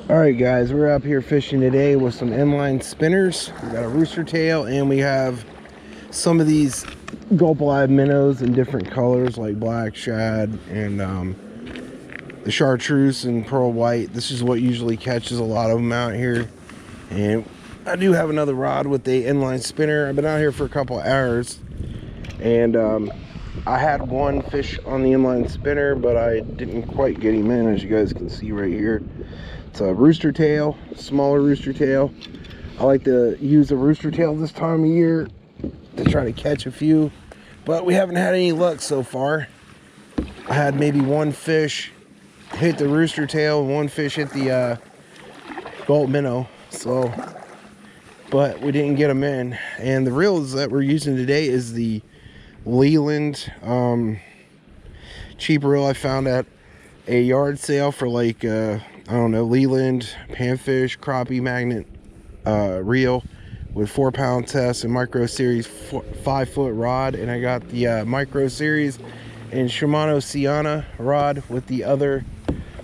All right, guys, we're up here fishing today with some inline spinners. We got a rooster tail, and we have some of these gulp-live minnows in different colors, like black shad and the chartreuse and pearl white. This is what usually catches a lot of them out here. And I do have another rod with the inline spinner. I've been out here for a couple hours, and I had one fish on the inline spinner, but I didn't quite get him in, as you guys can see right here. It's a rooster tail, smaller rooster tail. I like to use a rooster tail this time of year to try to catch a few, but we haven't had any luck so far. I had maybe one fish hit the rooster tail and one fish hit the gulp minnow, but we didn't get them in. And the reels that we're using today is the Leland cheap reel I found at a yard sale for like I don't know, Leland panfish crappie magnet reel with 4-pound test and micro series 5-foot rod. And I got the micro series and Shimano Sienna rod with the other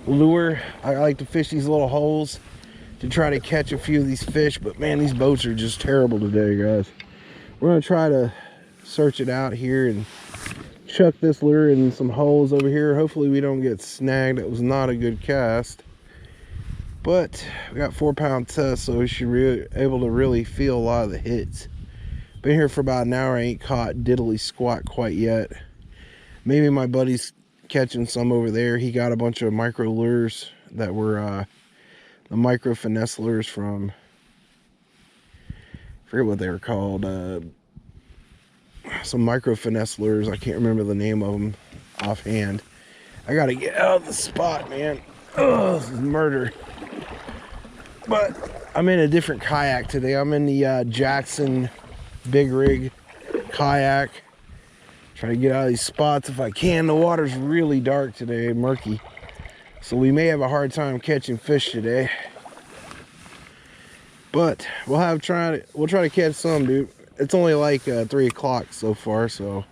lure. I like to fish these little holes to try to catch a few of these fish, but man, these boats are just terrible today, guys. We're gonna try to search it out here and chuck this lure in some holes over here. Hopefully we don't get snagged. It was not a good cast, but we got 4-pound test, so we should be able to really feel a lot of the hits. Been here for about an hour. I ain't caught diddly squat quite yet. Maybe my buddy's catching some over there. He got a bunch of micro lures that were the micro finesse lures from, I forget what they were called, some micro finesse lures. I can't remember the name of them offhand. I gotta get out of the spot, man. Oh, this is murder. But I'm in a different kayak today. I'm in the Jackson big rig kayak. Trying to get out of these spots if I can. The water's really dark today, murky, so we may have a hard time catching fish today. But we'll try to catch some, dude. It's only like 3 o'clock so far, so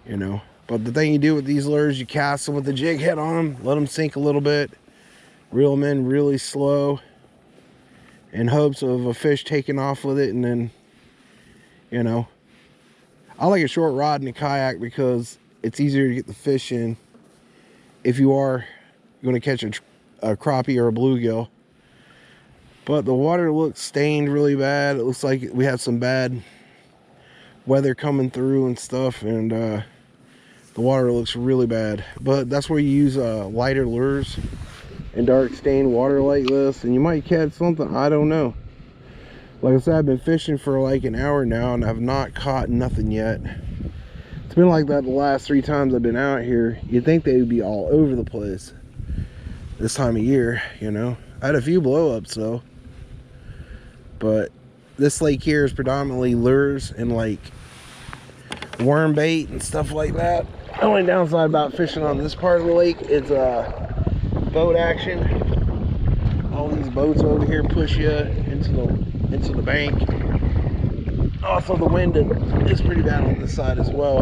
you know. But the thing you do with these lures, you cast them with the jig head on them, let them sink a little bit, reel them in really slow in hopes of a fish taking off with it. And then, you know, I like a short rod in a kayak because it's easier to get the fish in if you are going to catch a crappie or a bluegill. But the water looks stained really bad. It looks like we had some bad weather coming through and stuff, and the water looks really bad. But that's where you use lighter lures and dark stained water like this, and you might catch something. I don't know. Like I said, I've been fishing for like an hour now and I've not caught nothing yet. It's been like that the last 3 times I've been out here. You'd think they would be all over the place this time of year, you know. I had a few blow-ups though, but this lake here is predominantly lures and like worm bait and stuff like that. The only downside about fishing on this part of the lake is boat action. All these boats over here push you into the bank. Also, the wind is pretty bad on this side as well.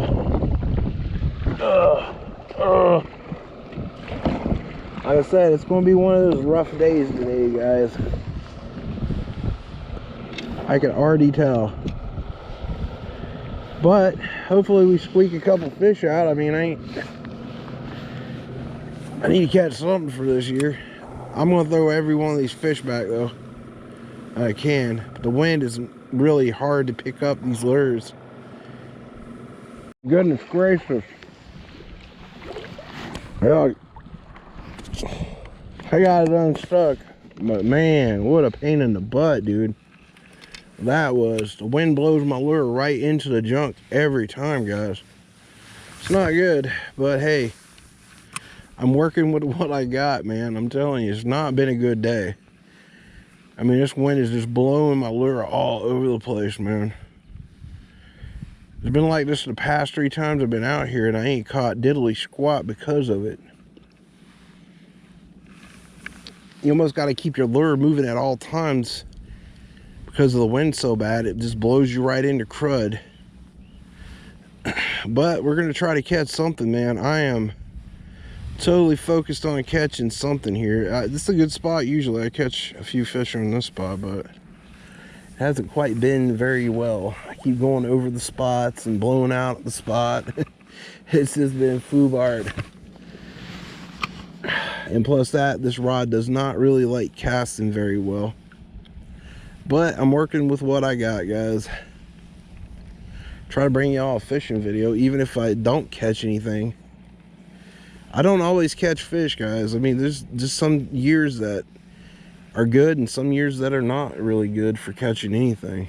Like I said, it's going to be one of those rough days today, guys. I can already tell. But hopefully we squeak a couple fish out. I mean, I need to catch something for this year. I'm going to throw every one of these fish back though. I can. But the wind is really hard to pick up these lures. Goodness gracious. Yeah, I got it unstuck. But man, what a pain in the butt, dude. That was. The wind blows my lure right into the junk every time, guys. It's not good, but hey, I'm working with what I got, man. I'm telling you, it's not been a good day. I mean, this wind is just blowing my lure all over the place, man. It's been like this the past 3 times I've been out here, and I ain't caught diddly squat because of it. You almost got to keep your lure moving at all times because of the wind so bad. It just blows you right into crud. But we're going to try to catch something, man. I am totally focused on catching something here. This is a good spot. Usually I catch a few fish on this spot, but it hasn't quite been very well. I keep going over the spots and blowing out the spot. It's just been foobard. And plus that, this rod does not really like casting very well. But I'm working with what I got, guys. Try to bring y'all a fishing video, even if I don't catch anything. I don't always catch fish, guys. I mean, there's just some years that are good and some years that are not really good for catching anything.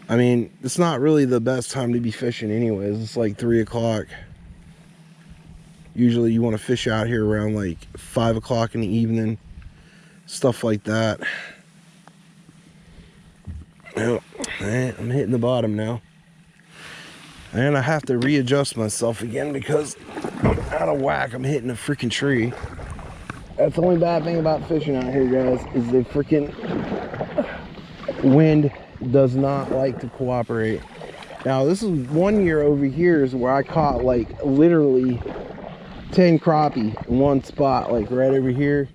I mean, it's not really the best time to be fishing anyways. It's like 3 o'clock. Usually you want to fish out here around like 5 o'clock in the evening. Stuff like that. Oh, I'm hitting the bottom now. And I have to readjust myself again because I'm out of whack. I'm hitting a freaking tree. That's the only bad thing about fishing out here, guys, is the freaking wind does not like to cooperate. Now, this is 1 year over here is where I caught like literally 10 crappie in one spot, like right over here.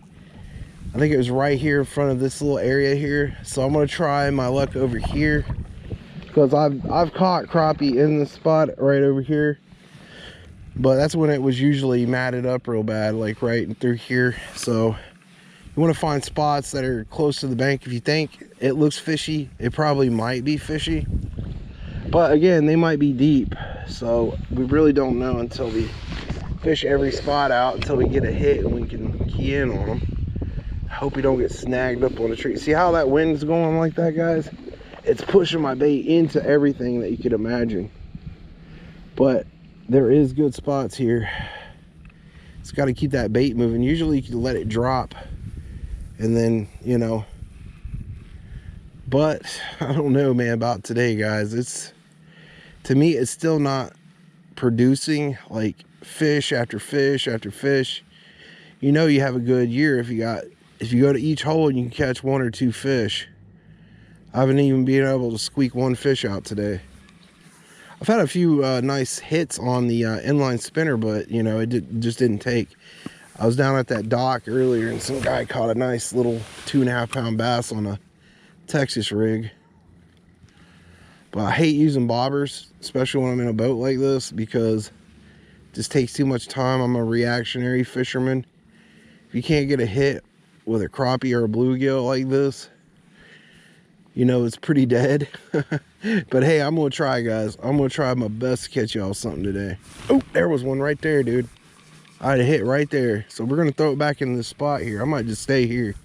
I think it was right here in front of this little area here. So I'm gonna try my luck over here because I've caught crappie in this spot right over here, but that's when it was usually matted up real bad, like right through here. So you want to find spots that are close to the bank. If you think it looks fishy, it probably might be fishy, but again, they might be deep, so we really don't know until we fish every spot out, until we get a hit and we can key in on them. Hope we don't get snagged up on a tree. See how that wind's going like that, guys? It's pushing my bait into everything that you could imagine. But there is good spots here. It's got to keep that bait moving. Usually you can let it drop and then, you know. But I don't know, man, about today, guys. To me, it's still not producing like fish after fish after fish. You know you have a good year if you go to each hole and you can catch 1 or 2 fish. I haven't even been able to squeak 1 fish out today. I've had a few nice hits on the inline spinner, but you know, just didn't take. I was down at that dock earlier and some guy caught a nice little 2.5 pound bass on a Texas rig. But I hate using bobbers, especially when I'm in a boat like this, because it just takes too much time. I'm a reactionary fisherman. If you can't get a hit with a crappie or a bluegill like this, you know it's pretty dead. But hey, I'm gonna try, guys. I'm gonna try my best to catch y'all something today. Oh, there was one right there, dude. I had a hit right there. So we're gonna throw it back in this spot here. I might just stay here.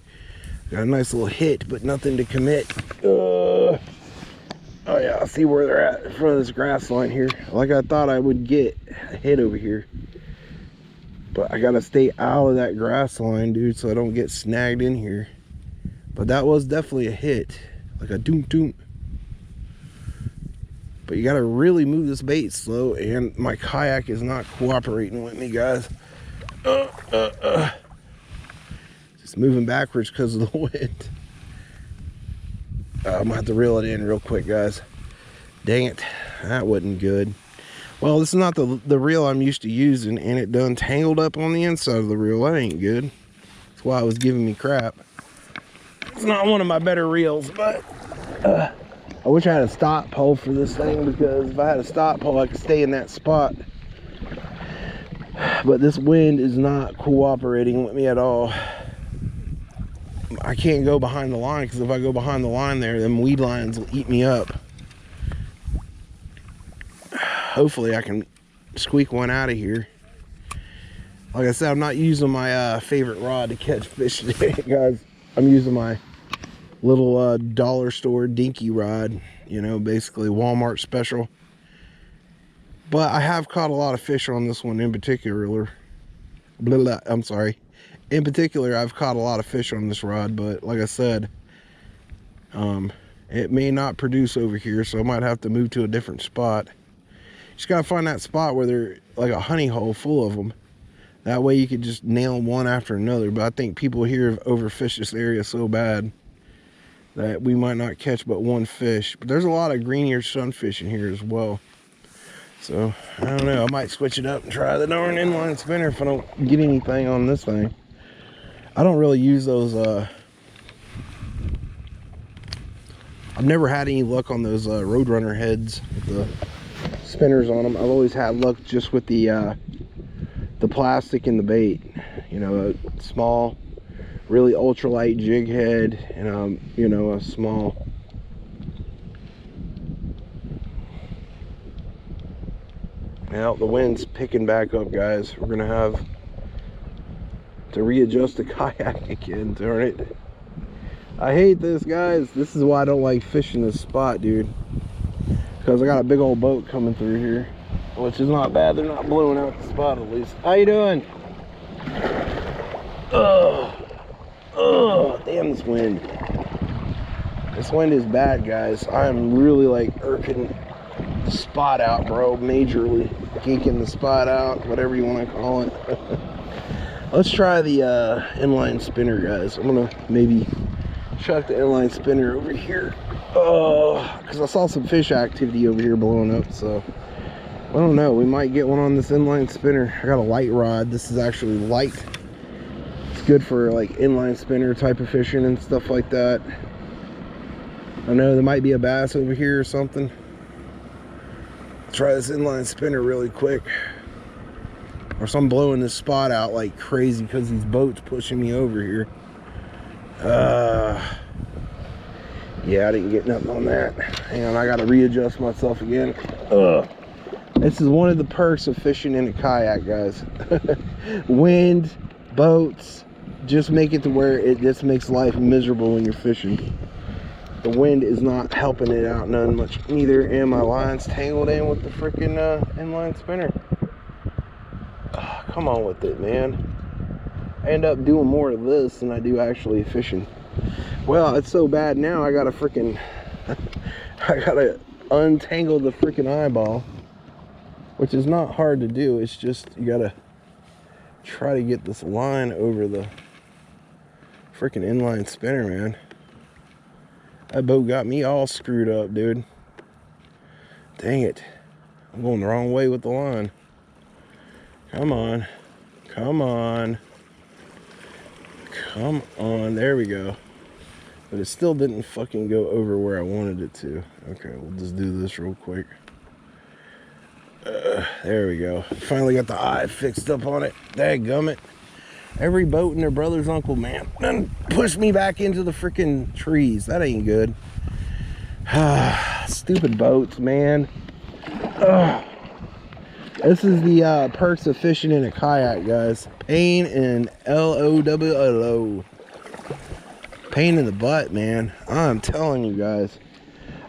Got a nice little hit, but nothing to commit. Oh yeah, I see where they're at in front of this grass line here. Like I thought I would get a hit over here, but I gotta stay out of that grass line, dude, so I don't get snagged in here. But that was definitely a hit, like a doom doom. But you gotta really move this bait slow, and my kayak is not cooperating with me, guys. Just moving backwards because of the wind. I'm gonna have to reel it in real quick, guys. Dang it, that wasn't good. Well, this is not the reel I'm used to using, and it done tangled up on the inside of the reel. That ain't good. That's why it was giving me crap. It's not one of my better reels, but I wish I had a stop pole for this thing, because if I had a stop pole, I could stay in that spot. But this wind is not cooperating with me at all. I can't go behind the line, because if I go behind the line there, them weed lines will eat me up. Hopefully I can squeak one out of here. Like I said, I'm not using my favorite rod to catch fish today, guys. I'm using my little dollar store dinky rod, you know, basically Walmart special. But I have caught a lot of fish on this one in particular. I'm sorry. In particular, I've caught a lot of fish on this rod, but like I said, it may not produce over here, so I might have to move to a different spot. Just gotta find that spot where they're like a honey hole full of them. That way you could just nail them one after another. But I think people here have overfished this area so bad that we might not catch but 1 fish. But there's a lot of green-eared sunfish in here as well. So, I don't know. I might switch it up and try the darn inline spinner if I don't get anything on this thing. I don't really use those, I've never had any luck on those Roadrunner heads with the spinners on them. I've always had luck just with the plastic and the bait. You know, a small, really ultralight jig head and, you know, a small... Now the wind's picking back up, guys. We're gonna have to readjust the kayak again, darn it. I hate this, guys. This is why I don't like fishing this spot, dude. Because I got a big old boat coming through here, which is not bad. They're not blowing out the spot, at least. How you doing? Oh, damn this wind. This wind is bad, guys. I'm really like irking the spot out, bro. Majorly geeking the spot out, whatever you want to call it. Let's try the inline spinner, guys. I'm gonna maybe chuck the inline spinner over here. Oh, because I saw some fish activity over here blowing up, so I don't know. We might get one on this inline spinner. I got a light rod. This is actually light. It's good for like inline spinner type of fishing and stuff like that. I know there might be a bass over here or something. Try this inline spinner really quick. Or so I'm blowing this spot out like crazy because these boats pushing me over here. Yeah, I didn't get nothing on that. Hang on, I gotta readjust myself again. This is one of the perks of fishing in a kayak, guys. Wind, boats, just make it to where it just makes life miserable when you're fishing. The wind is not helping it out none much either, and my line's tangled in with the freaking inline spinner. Oh, come on with it, man. I end up doing more of this than I do actually fishing. Well, it's so bad now I gotta freaking I gotta untangle the freaking eyeball, which is not hard to do. It's just you gotta try to get this line over the freaking inline spinner, man. That boat got me all screwed up, dude. Dang it. I'm going the wrong way with the line. Come on. Come on. Come on. There we go. But it still didn't fucking go over where I wanted it to. Okay, we'll just do this real quick. There we go. Finally got the eye fixed up on it. Dadgummit. Every boat and their brother's uncle, man. Then push me back into the freaking trees. That ain't good. Stupid boats, man. This is the perks of fishing in a kayak, guys. Pain and L-O-W-L-O. Pain in the butt, man. I'm telling you guys.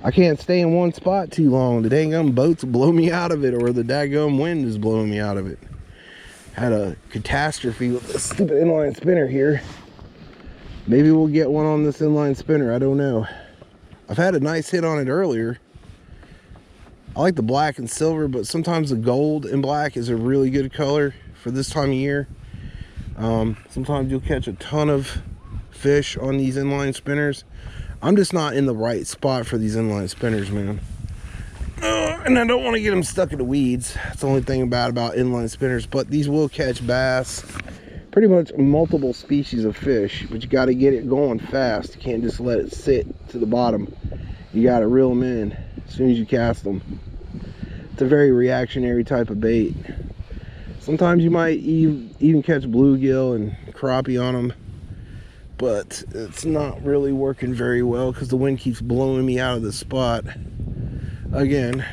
I can't stay in one spot too long. The dang boats blow me out of it, or the daggum wind is blowing me out of it. Had a catastrophe with this stupid inline spinner here. Maybe we'll get one on this inline spinner. I don't know. I've had a nice hit on it earlier. I like the black and silver, but sometimes the gold and black is a really good color for this time of year. Sometimes you'll catch a ton of fish on these inline spinners. I'm just not in the right spot for these inline spinners, man. And I don't want to get them stuck in the weeds. That's the only thing bad about inline spinners. But these will catch bass, pretty much multiple species of fish. But you got to get it going fast. You can't just let it sit to the bottom. You got to reel them in as soon as you cast them. It's a very reactionary type of bait. Sometimes you might even catch bluegill and crappie on them. But it's not really working very well because the wind keeps blowing me out of the spot. Again.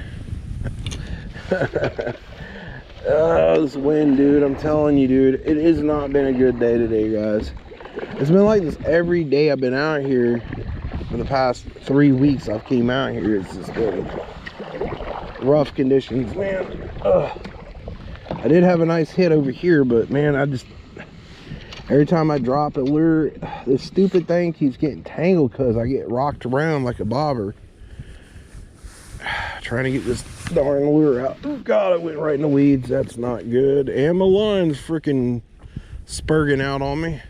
Oh, this wind, dude. I'm telling you, dude. It has not been a good day today, guys. It's been like this every day I've been out here. For the past 3 weeks I've came out here. It's just been rough conditions, man. I did have a nice hit over here, but man, every time I drop a lure, this stupid thing keeps getting tangled because I get rocked around like a bobber. Trying to get this darn lure out. Oh God, it went right in the weeds. That's not good. And my line's freaking spurging out on me.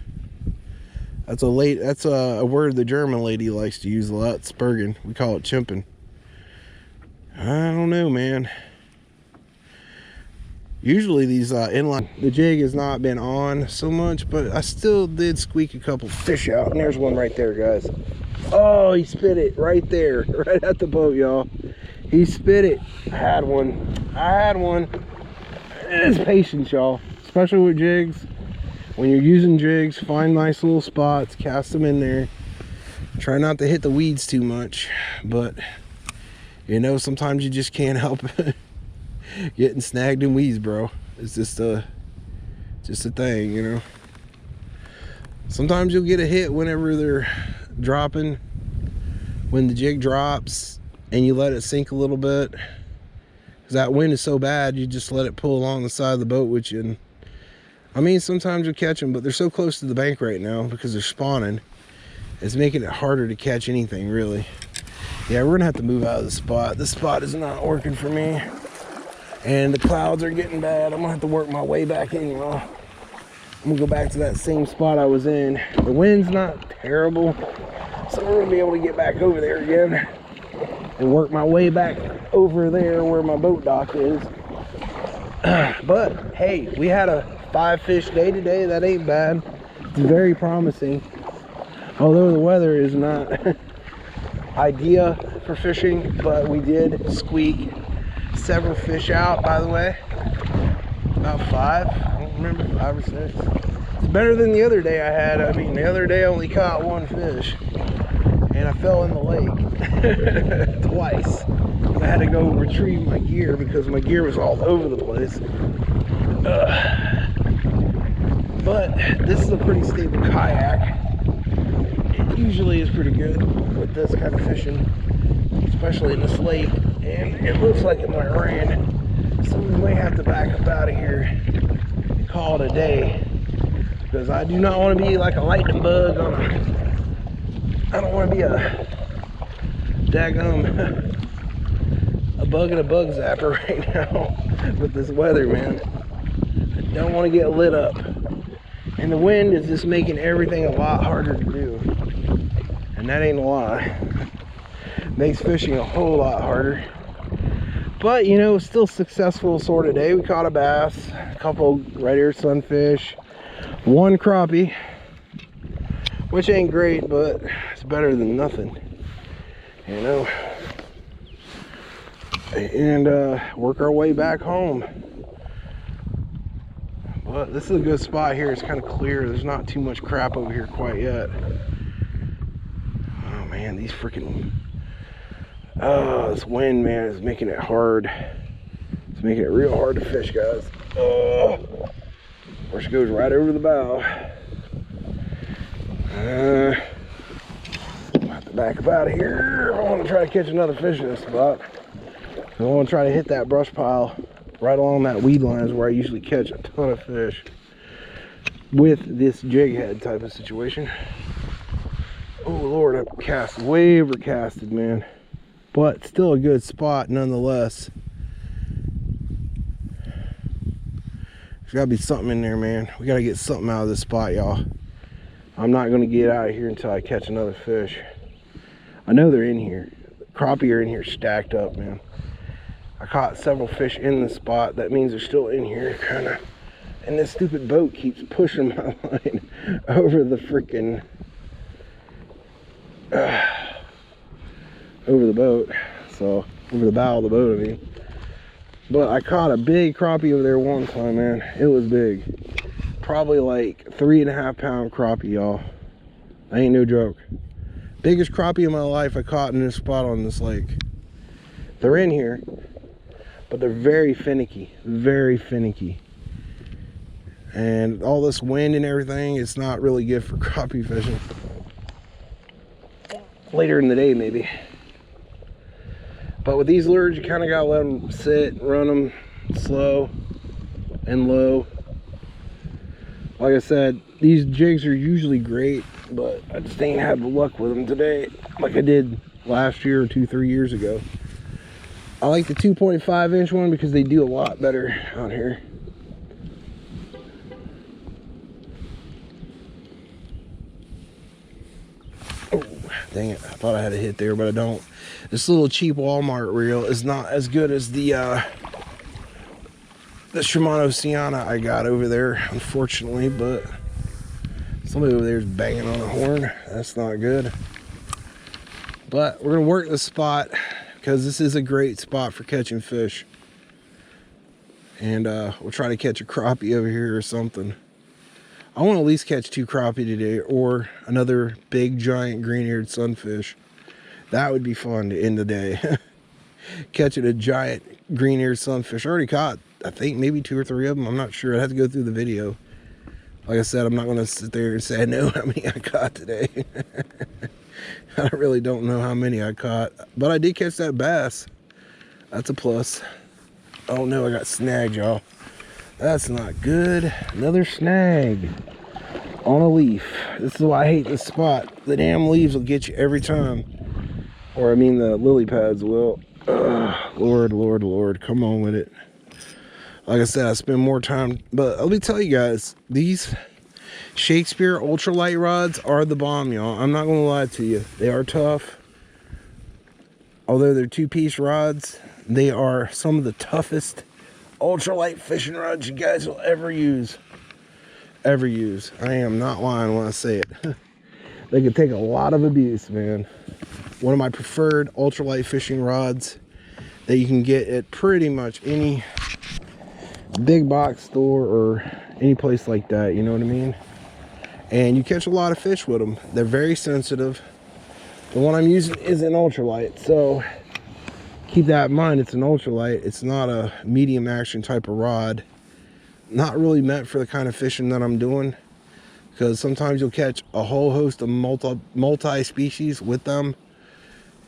That's a word the German lady likes to use a lot. Spurging. We call it chimping. I don't know, man. Usually these inline, the jig has not been on so much, but I still did squeak a couple fish out. And there's one right there, guys. Oh, he spit it right there, right at the boat, y'all. He spit it. I had one. It's patience, y'all, especially with jigs. When you're using jigs, find nice little spots, cast them in there. Try not to hit the weeds too much, but you know, sometimes you just can't help it. Getting snagged in weeds, bro. It's just a thing, you know. Sometimes you'll get a hit whenever they're dropping, when the jig drops and you let it sink a little bit, because that wind is so bad, you just let it pull along the side of the boat with you. And I mean, sometimes you'll catch them, but they're so close to the bank right now because they're spawning. It's making it harder to catch anything, really. Yeah, we're gonna have to move out of the spot. This spot is not working for me, and the clouds are getting bad. I'm gonna have to work my way back in, y'all. I'm gonna go back to that same spot I was in. The wind's not terrible, so we're gonna be able to get back over there again and work my way back over there where my boat dock is. But hey, we had a 5-fish day today. That ain't bad. It's very promising, although the weather is not idea for fishing, but we did squeak several fish out, by the way. About 5, I don't remember, 5 or 6. It's better than the other day I had. I mean, the other day I only caught 1 fish, and I fell in the lake twice. I had to go retrieve my gear because my gear was all over the place. But this is a pretty stable kayak. It usually is pretty good with this kind of fishing, especially in this lake, and it looks like it might rain, so we may have to back up out of here and call it a day, because I do not want to be like a lightning bug on I don't want to be a daggum a bug in a bug zapper right now with this weather, man. I don't want to get lit up, and the wind is just making everything a lot harder to do, and that ain't a lie. Makes fishing a whole lot harder, but you know, still successful sort of day. We caught a bass, a couple red ear sunfish, 1 crappie, which ain't great, but it's better than nothing, you know. And work our way back home. But this is a good spot here. It's kind of clear. There's not too much crap over here quite yet. Oh man, these freaking this wind, man, is making it hard. It's making it real hard to fish, guys. Of course, it goes right over the bow. I'll have to back up out of here. I want to try to catch another fish in this spot. I want to try to hit that brush pile right along that weed line is where I usually catch a ton of fish with this jig head type of situation. Oh Lord, I cast way overcasted, man, but still a good spot nonetheless. There's got to be something in there, man. We got to get something out of this spot, y'all. I'm not going to get out of here until I catch another fish. I know they're in here. The crappie are in here stacked up, man. I caught several fish in the spot. That means they're still in here, kind of. And this stupid boat keeps pushing my line over the freaking over the boat. So over the bow of the boat, I mean. But I caught a big crappie over there one time, man. It was big. Probably like 3.5 pound crappie, y'all. I ain't no joke. Biggest crappie in my life I caught in this spot on this lake. They're in here, but they're very finicky, very finicky. And all this wind and everything, it's not really good for crappie fishing. Later in the day, maybe. But with these lures, you kind of gotta let them sit, run them slow and low. Like I said, these jigs are usually great, but I just ain't had the luck with them today like I did last year or 2-3 years ago. I like the 2.5 inch one because they do a lot better out here. Oh, dang it. I thought I had a hit there, but I don't. This little cheap Walmart reel is not as good as the the Shimano Sienna I got over there, unfortunately, but somebody over there is banging on a horn. That's not good. But we're gonna work the spot because this is a great spot for catching fish. And we'll try to catch a crappie over here or something. I want to at least catch 2 crappie today, or another big giant green-eared sunfish. That would be fun to end the day. Catching a giant green-eared sunfish. I already caught, I think, maybe 2 or 3 of them. I'm not sure. I'd have to go through the video. Like I said, I'm not going to sit there and say I know how many I caught today. I really don't know how many I caught. But I did catch that bass. That's a plus. Oh no, I got snagged, y'all. That's not good. Another snag on a leaf. This is why I hate this spot. The damn leaves will get you every time. Or I mean the lily pads will. Lord, Lord, Lord. Come on with it. Like I said, I spend more time. But let me tell you guys, these Shakespeare ultralight rods are the bomb, y'all. I'm not going to lie to you. They are tough. Although they're 2-piece rods, they are some of the toughest ultralight fishing rods you guys will ever use. Ever use. I am not lying when I say it. They can take a lot of abuse, man. One of my preferred ultralight fishing rods that you can get at pretty much any big box store or any place like that, you know what I mean? And you catch a lot of fish with them. They're very sensitive. The one I'm using is an ultralight, so keep that in mind. It's an ultralight. It's not a medium action type of rod. Not really meant for the kind of fishing that I'm doing, because sometimes you'll catch a whole host of multi-species with them.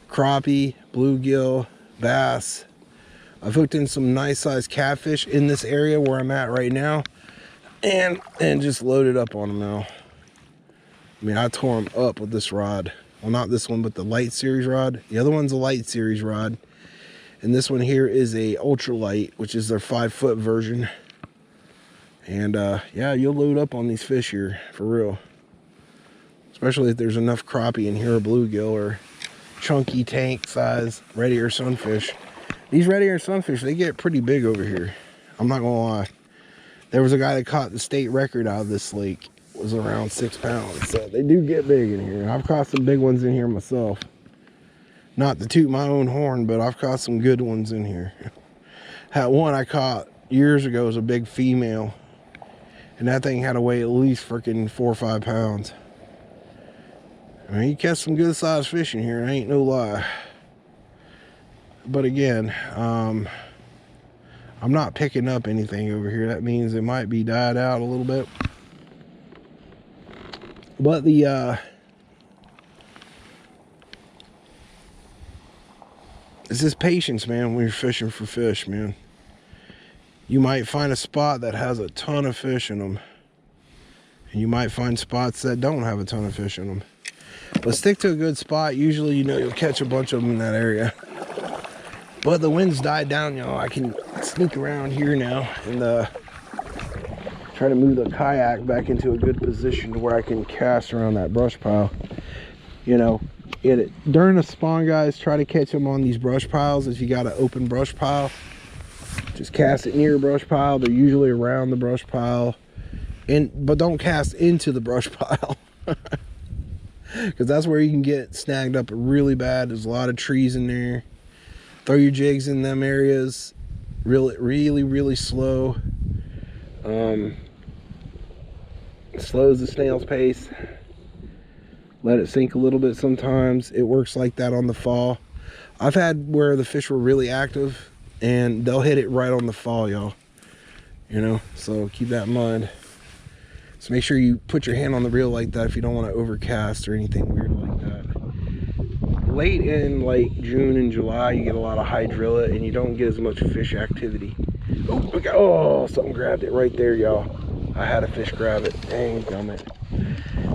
Crappie, bluegill, bass. I've hooked in some nice sized catfish in this area where I'm at right now, and just loaded up on them now. I mean, I tore them up with this rod. Well, not this one, but the light series rod. The other one's a light series rod, and this one here is a ultralight, which is their 5-foot version. And yeah, you'll load up on these fish here for real, especially if there's enough crappie in here, or bluegill, or chunky tank size red ear sunfish. These red ear sunfish, they get pretty big over here. I'm not gonna lie. There was a guy that caught the state record out of this lake. It was around 6 pounds. So they do get big in here. I've caught some big ones in here myself. Not to toot my own horn, but I've caught some good ones in here. Had one I caught years ago, was a big female, and that thing had to weigh at least freaking 4 or 5 pounds. I mean, you catch some good sized fish in here, ain't no lie. But again, I'm not picking up anything over here. That means it might be died out a little bit. But the it's just patience, man, when you're fishing for fish, man. You might find a spot that has a ton of fish in them, and you might find spots that don't have a ton of fish in them. But stick to a good spot. Usually, you know, you'll catch a bunch of them in that area. But the wind's died down, y'all. I can sneak around here now and try to move the kayak back into a good position to where I can cast around that brush pile. You know, during the spawn, guys, try to catch them on these brush piles. If you got an open brush pile, just cast it near a brush pile. They're usually around the brush pile, but don't cast into the brush pile, because that's where you can get snagged up really bad. There's a lot of trees in there. Throw your jigs in them areas really slow. Slows the snail's pace. Let it sink a little bit sometimes. It works like that on the fall. I've had where the fish were really active and they'll hit it right on the fall, y'all. You know, so keep that in mind. So make sure you put your hand on the reel like that if you don't want to overcast or anything weird like that. Late in like June and July, you get a lot of hydrilla and you don't get as much fish activity. Oh, something grabbed it right there, y'all. I had a fish grab it. Dang gummit.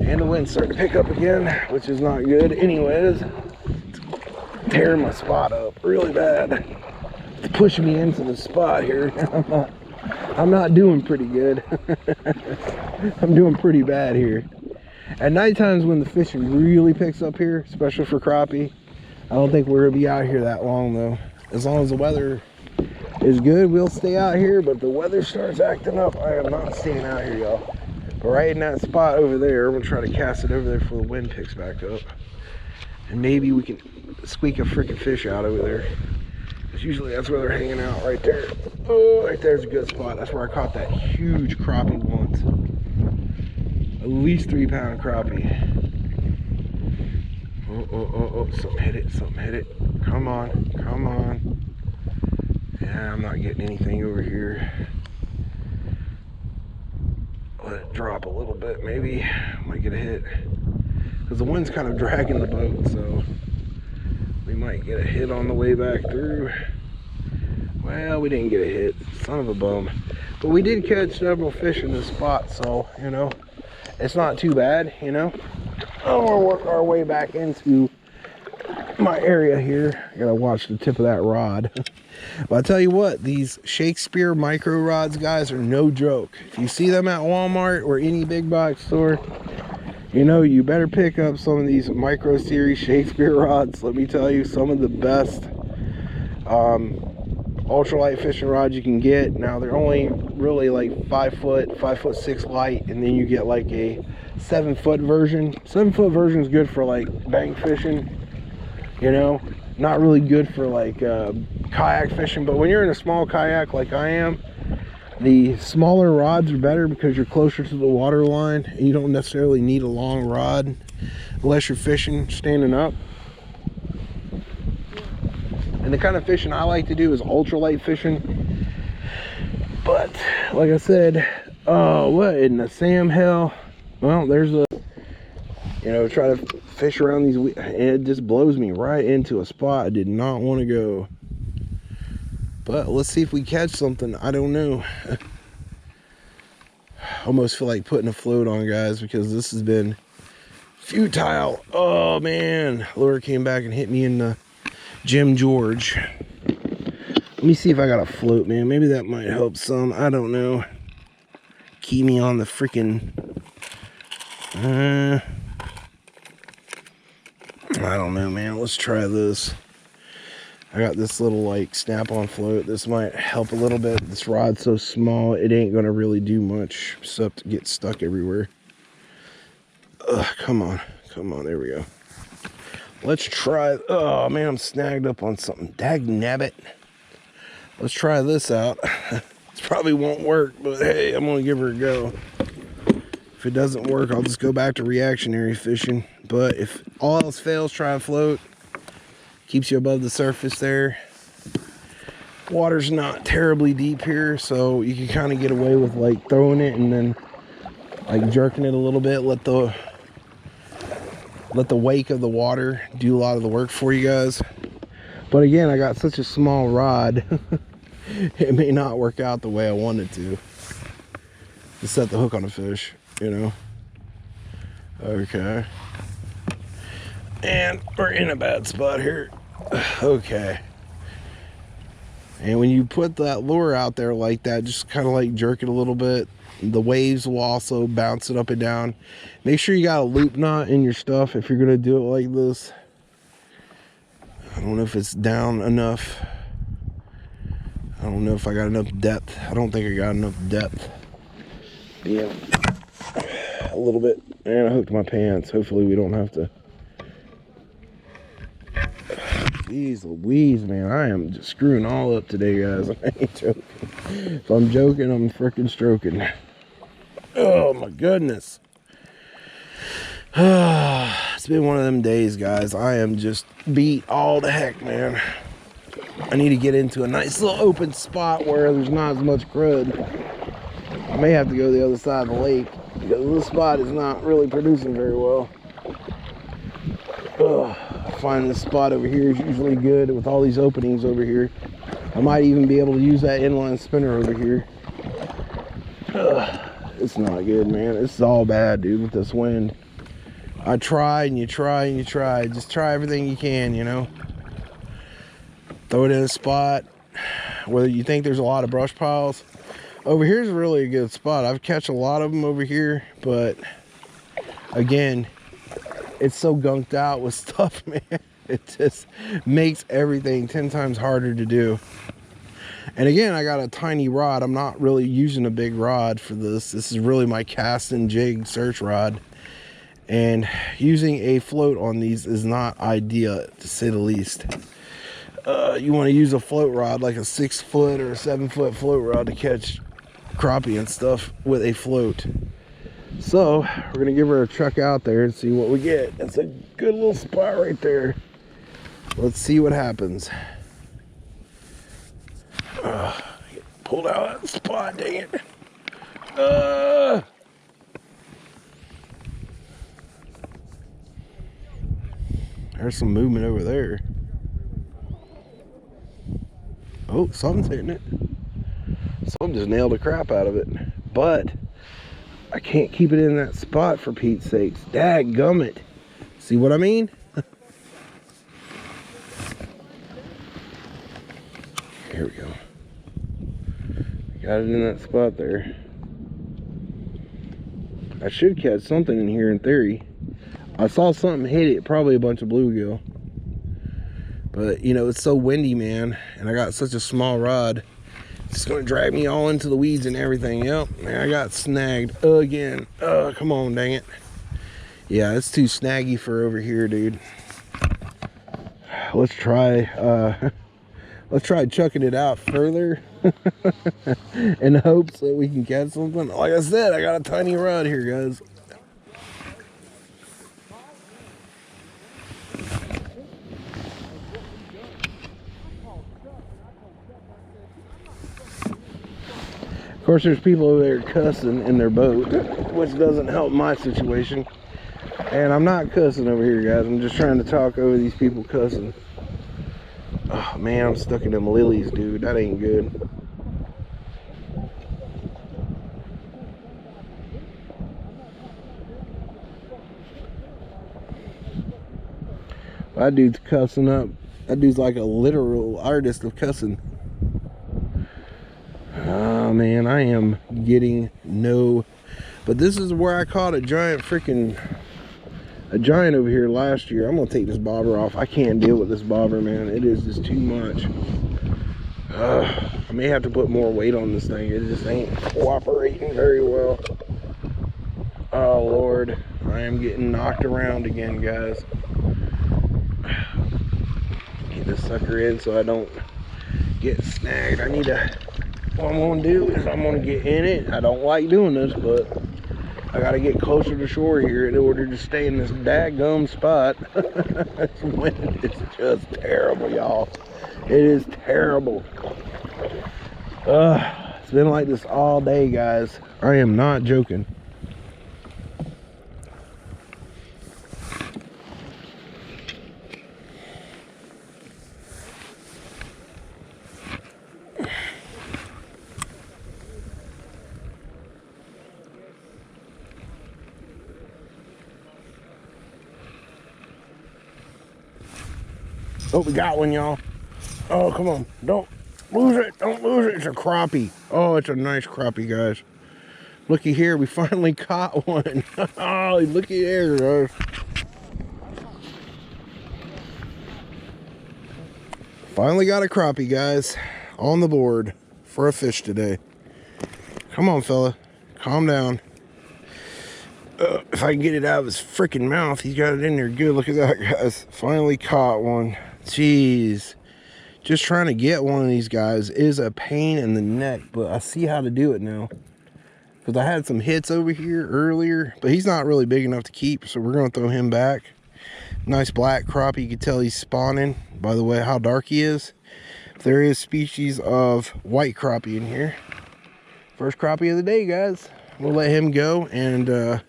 And the wind's starting to pick up again, which is not good. Anyways, it's tearing my spot up really bad. It's pushing me into the spot here. I'm not doing pretty good. I'm doing pretty bad here. At night times when the fishing really picks up here, especially for crappie, I don't think we're gonna be out here that long though. As long as the weather is good, we'll stay out here. But if the weather starts acting up, I am not staying out here, y'all. But right in that spot over there, I'm gonna try to cast it over there before the wind picks back up. And maybe we can squeak a freaking fish out over there. Because usually that's where they're hanging out, right there. Oh, right there's a good spot. That's where I caught that huge crappie once. At least 3-pound crappie. Oh, something hit it, something hit it. Come on, come on. Yeah, I'm not getting anything over here. Let it drop a little bit, maybe. Might get a hit. Because the wind's kind of dragging the boat, so we might get a hit on the way back through. Well, we didn't get a hit. Son of a bum. But we did catch several fish in this spot, so, you know, it's not too bad, you know. Oh, we'll work our way back into my area here. I gotta watch the tip of that rod. But I tell you what, these Shakespeare micro rods, guys, are no joke. If you see them at Walmart or any big box store, you know, you better pick up some of these micro series Shakespeare rods. Let me tell you, some of the best ultralight fishing rods you can get. Now they're only really like 5'6" light, and then you get like a 7-foot version. 7-foot version is good for like bank fishing, you know, not really good for like kayak fishing. But when you're in a small kayak like I am, the smaller rods are better because you're closer to the water line and you don't necessarily need a long rod unless you're fishing standing up. And the kind of fishing I like to do is ultralight fishing. But like I said, what in the Sam hell? Well, there's a, you know, try to fish around these, and it just blows me right into a spot I did not want to go. But let's see if we catch something. I don't know. Almost feel like putting a float on, guys, because this has been futile. Oh man, lure came back and hit me in the Jim George. Let me see if I got a float, man. Maybe that might help some. I don't know. Keep me on the freaking I don't know, man. Let's try this. I got this little like snap-on float. This might help a little bit. This rod's so small, it ain't gonna really do much except to get stuck everywhere. Ugh, come on, there we go. Let's try. Oh man, I'm snagged up on something. Dagnabbit. Let's try this out. This probably won't work, but hey, I'm gonna give her a go. If it doesn't work, I'll just go back to reactionary fishing. But if all else fails, try and float. Keeps you above the surface there. Water's not terribly deep here, so you can kind of get away with like throwing it and then like jerking it a little bit. Let the wake of the water do a lot of the work for you guys. But again, I got such a small rod, it may not work out the way I wanted to set the hook on a fish, you know. Okay. And we're in a bad spot here. Okay. And when you put that lure out there like that, just kind of like jerk it a little bit. The waves will also bounce it up and down. Make sure you got a loop knot in your stuff if you're going to do it like this. I don't know if it's down enough. I don't know if I got enough depth. I don't think I got enough depth. Yeah. A little bit. And I hooked my pants. Hopefully we don't have to. Jeez Louise, man, I am just screwing all up today, guys. I ain't joking. If I'm joking, I'm freaking stroking. Oh my goodness. It's been one of them days, guys. I am just beat all the heck, man. I need to get into a nice little open spot where there's not as much crud. I may have to go the other side of the lake because this spot is not really producing very well. I find this spot over here is usually good with all these openings over here. I might even be able to use that inline spinner over here. It's not good, man. It's all bad, dude, with this wind. I try and you try and you try. Just try everything you can, you know. Throw it in a spot where you think there's a lot of brush piles. Over here's really a good spot. I've catch a lot of them over here, but again, it's so gunked out with stuff, man. It just makes everything 10 times harder to do. And again, I got a tiny rod. I'm not really using a big rod for this. This is really my cast and jig search rod. And using a float on these is not ideal, to say the least. You want to use a float rod, like a 6 foot or a 7 foot float rod, to catch crappie and stuff with a float. So we're gonna give her a chuck out there and see what we get. That's a good little spot right there. Let's see what happens. Pulled out that spot, dang it. There's some movement over there. Oh, something's hitting it. Something just nailed the crap out of it. But I can't keep it in that spot, for Pete's sakes. Dadgummit. See what I mean? Here we go. Got it in that spot there. I should catch something in here in theory. I saw something hit it, probably a bunch of bluegill. But, you know, it's so windy, man. And I got such a small rod. It's going to drag me all into the weeds and everything. Yep, man, I got snagged again. Come on, dang it. Yeah, it's too snaggy for over here, dude. Let's try chucking it out further in hopes that we can catch something. Like I said, I got a tiny rod here, guys. Of course, there's people over there cussing in their boat, which doesn't help my situation. And I'm not cussing over here, guys. I'm just trying to talk over these people cussing. Oh, man, I'm stuck in them lilies, dude. That ain't good. That dude's cussing up. That dude's like a literal artist of cussing. Oh man, I am getting no. But this is where I caught a giant over here last year. I'm gonna take this bobber off. I can't deal with this bobber, man. It is just too much. I may have to put more weight on this thing. It just ain't cooperating very well. Oh Lord, I am getting knocked around again, guys. Get this sucker in so I don't get snagged. What I'm gonna do is I'm gonna get in it. I don't like doing this, but I gotta get closer to shore here in order to stay in this daggum spot. This wind is just terrible, y'all. It is terrible. It's been like this all day, guys. I am not joking. Oh, we got one, y'all. Oh, come on. Don't lose it. Don't lose it. It's a crappie. Oh, it's a nice crappie, guys. Looky here. We finally caught one. Oh, looky there, guys. Finally got a crappie, guys. On the board for a fish today. Come on, fella. Calm down. If I can get it out of his freaking mouth. He's got it in there good. Look at that, guys. Finally caught one. Jeez. Just trying to get one of these guys is a pain in the neck, but I see how to do it now. Because I had some hits over here earlier, but he's not really big enough to keep, so we're going to throw him back. Nice black crappie. You can tell he's spawning by the way how dark he is. There is species of white crappie in here. First crappie of the day, guys. We'll let him go and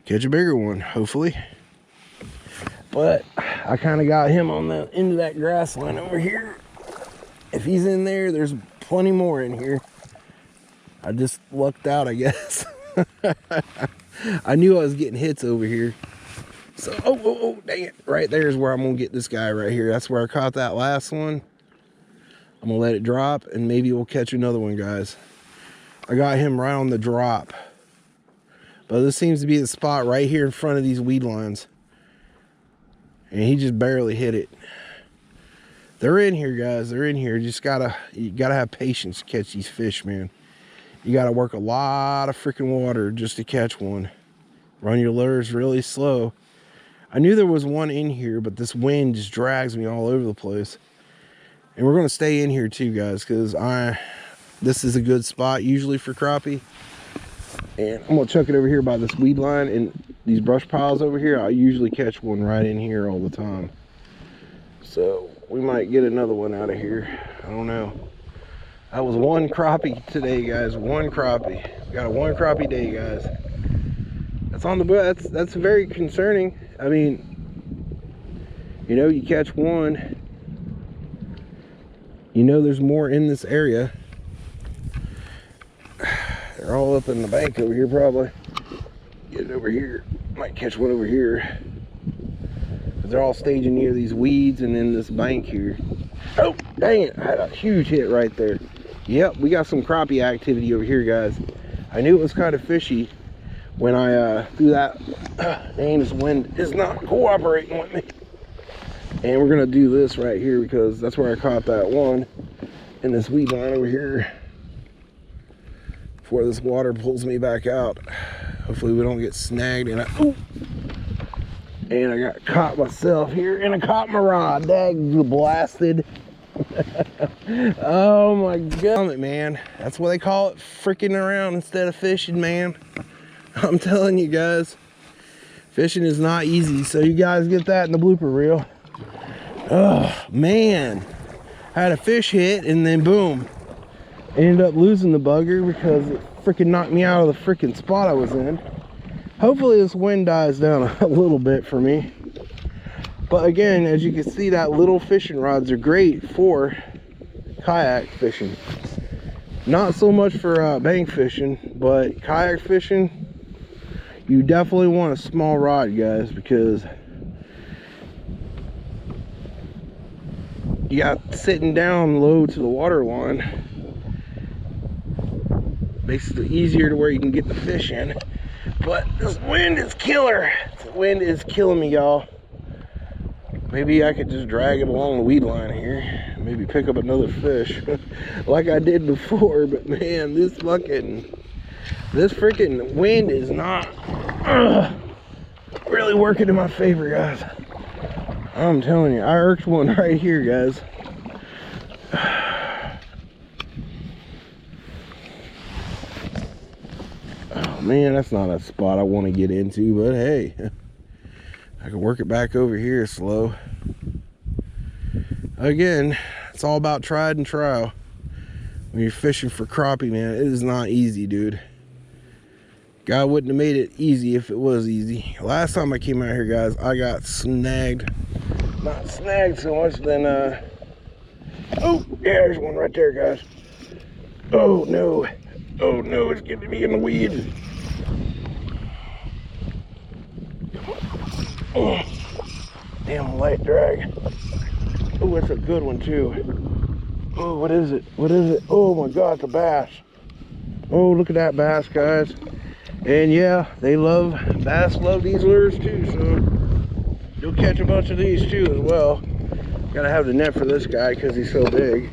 catch a bigger one, hopefully. But I kind of got him on the end of that grass line over here. If he's in there, there's plenty more in here. I just lucked out, I guess. I knew I was getting hits over here. So, oh, dang it. Right there is where I'm going to get this guy right here. That's where I caught that last one. I'm going to let it drop, and maybe we'll catch another one, guys. I got him right on the drop. But this seems to be the spot right here in front of these weed lines. And he just barely hit it. They're in here, guys. They're in here. You gotta have patience to catch these fish, man. You gotta work a lot of freaking water just to catch one. Run your lures really slow. I knew there was one in here, but this wind just drags me all over the place. And we're gonna stay in here too, guys, because this is a good spot usually for crappie. And I'm gonna chuck it over here by this weed line and these brush piles over here. I usually catch one right in here all the time. So we might get another one out of here. I don't know. That was one crappie today, guys. One crappie. We got a one crappie day, guys. That's on the boat. That's very concerning. I mean, you know, you catch one, you know there's more in this area. They're all up in the bank over here probably. Get it over here. Might catch one over here. They're all staging near these weeds and in this bank here. Oh, dang it. I had a huge hit right there. Yep, we got some crappie activity over here, guys. I knew it was kind of fishy when I threw that. Dang, this wind is not cooperating with me. And we're going to do this right here because that's where I caught that one in this weed line over here. Before this water pulls me back out. Hopefully we don't get snagged. And I got caught myself here and I caught my rod. Dag blasted. Oh my god, man. That's what they call it, freaking around instead of fishing, man. I'm telling you guys, fishing is not easy. So you guys get that in the blooper reel. Oh man, I had a fish hit and then boom, ended up losing the bugger because it freaking knocked me out of the freaking spot I was in. Hopefully this wind dies down a little bit for me. But again, as you can see, that little fishing rods are great for kayak fishing. Not so much for bank fishing, but kayak fishing, you definitely want a small rod, guys, because you got sitting down low to the water line. Makes it easier to where you can get the fish in. But this wind is killer. The wind is killing me, y'all. Maybe I could just drag it along the weed line here. Maybe pick up another fish like I did before. But man, this freaking wind is not really working in my favor, guys. I'm telling you, I irked one right here, guys. Oh man, that's not a spot I want to get into, but hey, I can work it back over here slow. Again, it's all about tried and trial. When you're fishing for crappie, man, it is not easy, dude. God wouldn't have made it easy if it was easy. Last time I came out here, guys, I got snagged. Not snagged so much than oh yeah, there's one right there, guys. Oh no, it's getting me in the weeds. Oh, damn light drag. Oh, that's a good one too. Oh, what is it? Oh my god, it's a bass. Oh, look at that bass, guys. And yeah, bass love these lures too, so you'll catch a bunch of these too as well. Gotta have the net for this guy because he's so big.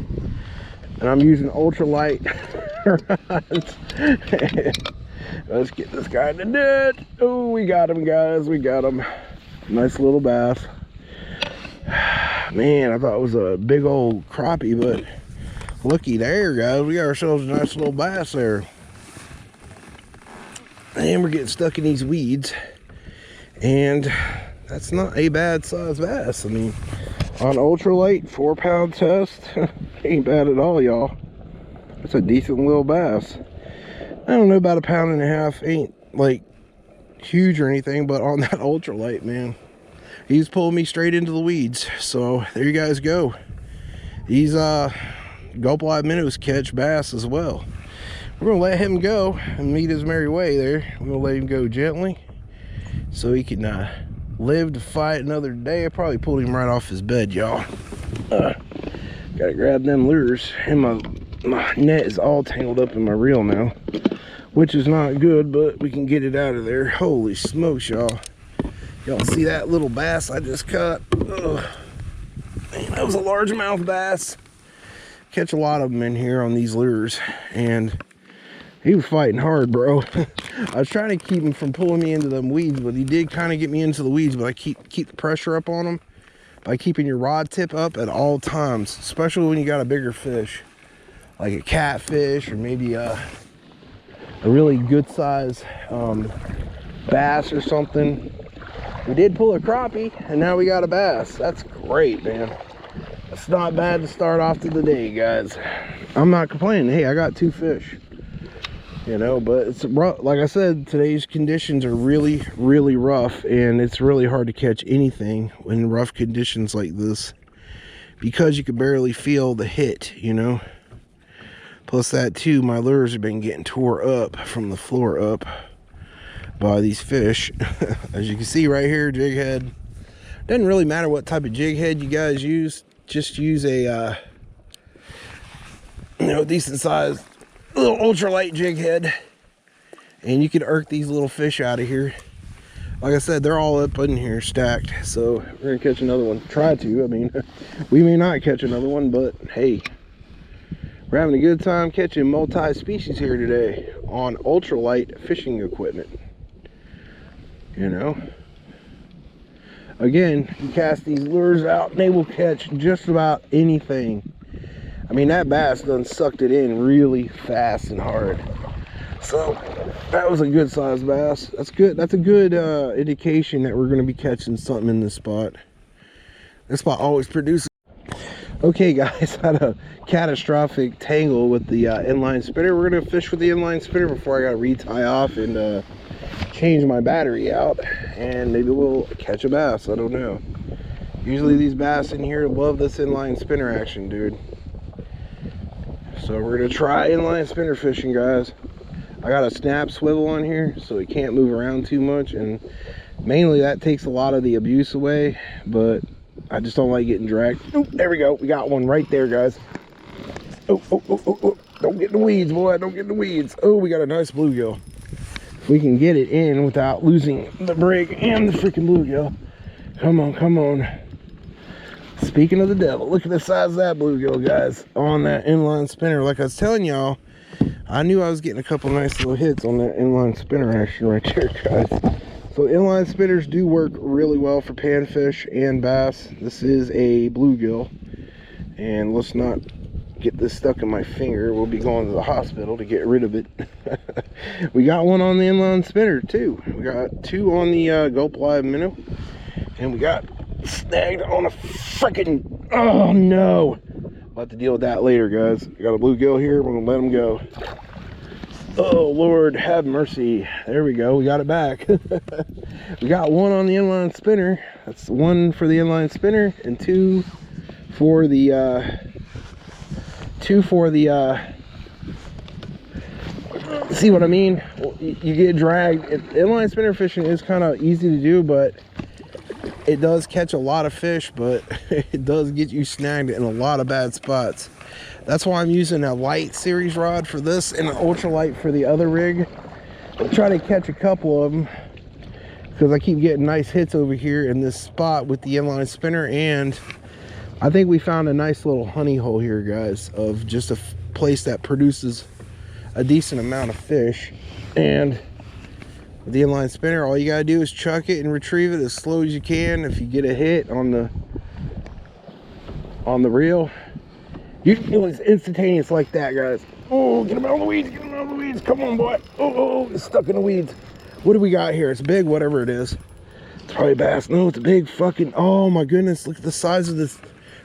And I'm using ultralight rods. Let's get this guy in the net. Oh, we got him, guys, we got him. Nice little bass. Man, I thought it was a big old crappie, but looky there, guys, we got ourselves a nice little bass there. And we're getting stuck in these weeds, and that's not a bad size bass. I mean, on ultralight 4-pound test, ain't bad at all, y'all. That's a decent little bass. I don't know, about 1.5 pounds. Ain't like huge or anything, but on that ultralight, man, he's pulling me straight into the weeds. So there you guys go. These gulp live minnows catch bass as well. We're gonna let him go and meet his merry way there. We're gonna let him go gently so he can live to fight another day. I probably pulled him right off his bed, y'all. Gotta grab them lures, and my net is all tangled up in my reel now, which is not good, but we can get it out of there. Holy smokes, y'all. Y'all see that little bass I just caught? Ugh. Man, That was a largemouth bass. Catch a lot of them in here on these lures, and he was fighting hard, bro. I was trying to keep him from pulling me into them weeds, but he did kind of get me into the weeds. But I keep the pressure up on him by keeping your rod tip up at all times, especially when you got a bigger fish, like a catfish or maybe a really good size bass or something. We did pull a crappie, and now we got a bass. That's great, man. It's not bad to start off to the day, guys. I'm not complaining. Hey, I got 2 fish, you know, but it's rough. Like I said, today's conditions are really, really rough, and it's really hard to catch anything in rough conditions like this because you could barely feel the hit, you know. Plus that too, my lures have been getting tore up from the floor up by these fish. As you can see right here, jig head. Doesn't really matter what type of jig head you guys use. Just use a you know, decent sized little ultralight jig head, and you can irk these little fish out of here. Like I said, they're all up in here stacked, so we're gonna catch another one. Try to. I mean, we may not catch another one, but hey, we're having a good time catching multi-species here today on ultralight fishing equipment, you know. Again, you cast these lures out and they will catch just about anything. I mean, that bass done sucked it in really fast and hard. So that was a good sized bass. That's good. That's a good indication that we're going to be catching something in this spot. This spot always produces. Okay guys, had a catastrophic tangle with the inline spinner. We're going to fish with the inline spinner before I got to retie off and change my battery out, and maybe we'll catch a bass. I don't know. Usually these bass in here love this inline spinner action, dude. So we're gonna try inline spinner fishing, guys. I got a snap swivel on here so it can't move around too much, and mainly that takes a lot of the abuse away, but I just don't like getting dragged. Oh, there we go. We got one right there, guys. Oh, oh, oh, oh, oh. Don't get in the weeds, boy. Don't get in the weeds. Oh, we got a nice bluegill. We can get it in without losing the brig and the freaking bluegill. Come on, come on. Speaking of the devil, look at the size of that bluegill, guys, on that inline spinner. Like I was telling y'all, I knew I was getting a couple nice little hits on that inline spinner action right there, guys. So inline spinners do work really well for panfish and bass. This is a bluegill, and let's not get this stuck in my finger. We'll be going to the hospital to get rid of it. We got one on the inline spinner too. We got 2 on the Gulp Live minnow, and we got snagged on a freaking, oh no, we'll have to deal with that later, guys. We got a bluegill here. We're gonna let him go. Oh Lord, have mercy. There we go. We got it back. We got 1 on the inline spinner. That's 1 for the inline spinner and 2 for the see what I mean? You get dragged. Inline spinner fishing is kind of easy to do, but it does catch a lot of fish, but it does get you snagged in a lot of bad spots. That's why I'm using a light series rod for this and an ultralight for the other rig. I'll try to catch a couple of them because I keep getting nice hits over here in this spot with the inline spinner, and I think we found a nice little honey hole here, guys, of just a place that produces a decent amount of fish. And with the inline spinner, all you gotta do is chuck it and retrieve it as slow as you can. If you get a hit on the reel, you can feel it's instantaneous like that, guys. Oh, get him out of the weeds, get him out of the weeds. Come on, boy. Oh, it's stuck in the weeds. What do we got here? It's big, whatever it is. It's probably bass. No, it's a big fucking, oh my goodness, look at the size of this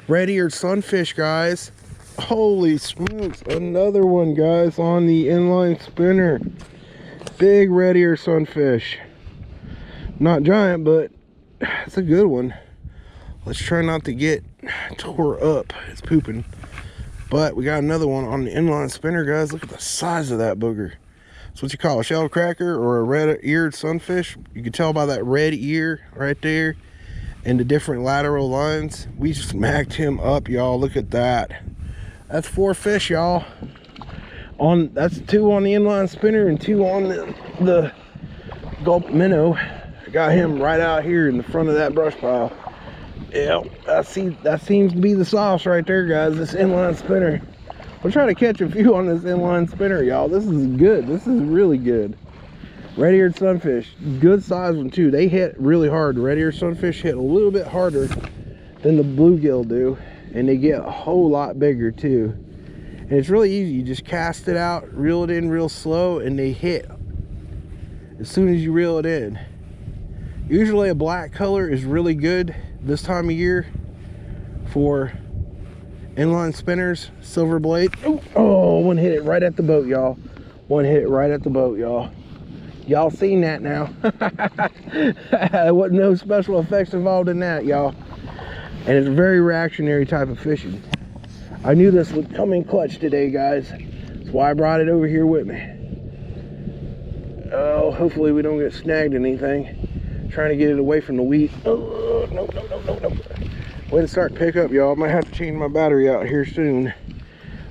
red-eared sunfish, guys. Holy smokes, another one, guys, on the inline spinner. Big red-eared sunfish. Not giant, but it's a good one. Let's try not to get tore up. It's pooping. But we got another one on the inline spinner, guys. Look at the size of that booger. It's what you call a shell cracker or a red-eared sunfish. You can tell by that red ear right there and the different lateral lines. We smacked him up, y'all. Look at that. That's 4 fish, y'all. That's 2 on the inline spinner and 2 on the Gulp minnow. I got him right out here in the front of that brush pile. Yeah, that seems to be the sauce right there, guys. This inline spinner. We'll try to catch a few on this inline spinner, y'all. This is good. This is really good. Red-eared sunfish, good size one too. They hit really hard. Red-eared sunfish hit a little bit harder than the bluegill do, and they get a whole lot bigger too. And it's really easy. You just cast it out, reel it in real slow, and they hit as soon as you reel it in. Usually a black color is really good this time of year for inline spinners, silver blade. Oh, one hit it right at the boat, y'all. One hit it right at the boat, y'all. Y'all seen that now. There wasn't no special effects involved in that, y'all. And it's a very reactionary type of fishing. I knew this would come in clutch today, guys. That's why I brought it over here with me. Oh, hopefully we don't get snagged in anything. Trying to get it away from the weed. Oh, no. Way to start pickup, y'all. Might have to change my battery out here soon.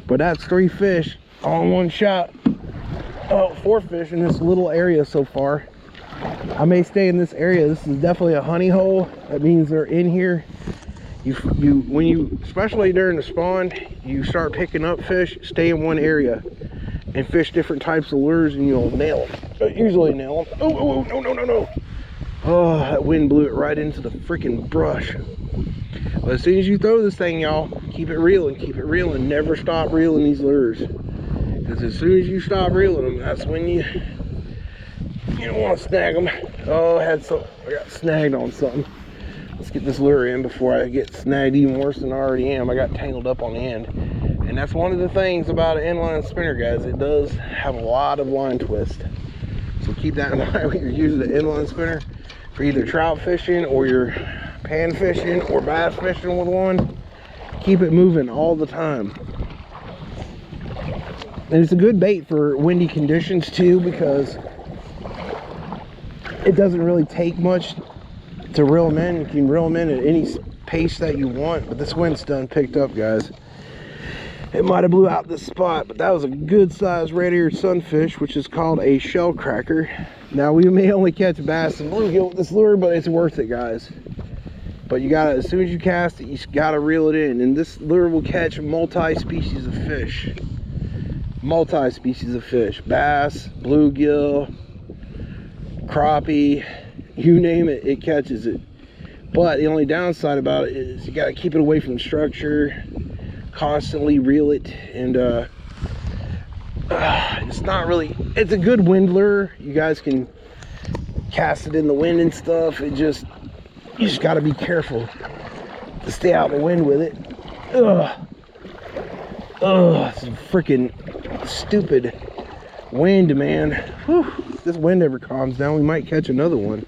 But that's 3 fish all in one shot. Oh, 4 fish in this little area so far. I may stay in this area. This is definitely a honey hole. That means they're in here. When you, especially during the spawn, you start picking up fish, stay in one area and fish different types of lures, and you'll nail them. Usually nail them. Oh, no. Oh, that wind blew it right into the freaking brush. But as soon as you throw this thing, y'all, keep it reeling. Never stop reeling these lures. Because as soon as you stop reeling them, that's when you don't want to snag them. Oh, I got snagged on something. Let's get this lure in before I get snagged even worse than I already am. I got tangled up on the end. And that's one of the things about an inline spinner, guys. It does have a lot of line twist. So keep that in mind when you're using an inline spinner for either trout fishing or you're pan fishing or bass fishing with one. Keep it moving all the time. And it's a good bait for windy conditions too, because it doesn't really take much to reel them in. You can reel them in at any pace that you want, but this wind's done picked up, guys. It might have blew out this spot, but that was a good sized red-eared sunfish, which is called a shell cracker. Now we may only catch bass and bluegill with this lure, but it's worth it, guys. But you gotta, as soon as you cast it, you gotta reel it in, and this lure will catch multi-species of fish. Multi-species of fish. Bass, bluegill, crappie, you name it, it catches it. But the only downside about it is you gotta keep it away from the structure, constantly reel it, and it's not really, it's a good wind lure. You guys can cast it in the wind and stuff. You just gotta be careful to stay out in the wind with it. It's a freaking stupid wind, man. Whew. If this wind ever calms down, we might catch another one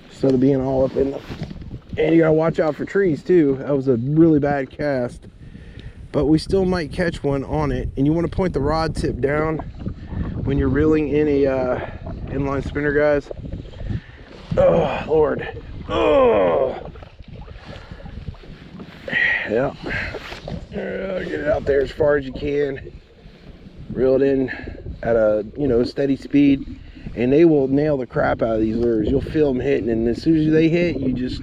instead of being all up in the, and you gotta watch out for trees too. That was a really bad cast, but we still might catch one on it. And you want to point the rod tip down when you're reeling in a inline spinner, guys. Oh Lord. Oh yeah. Get it out there as far as you can. Reel it in at a steady speed, and they will nail the crap out of these lures. You'll feel them hitting, and as soon as they hit, you just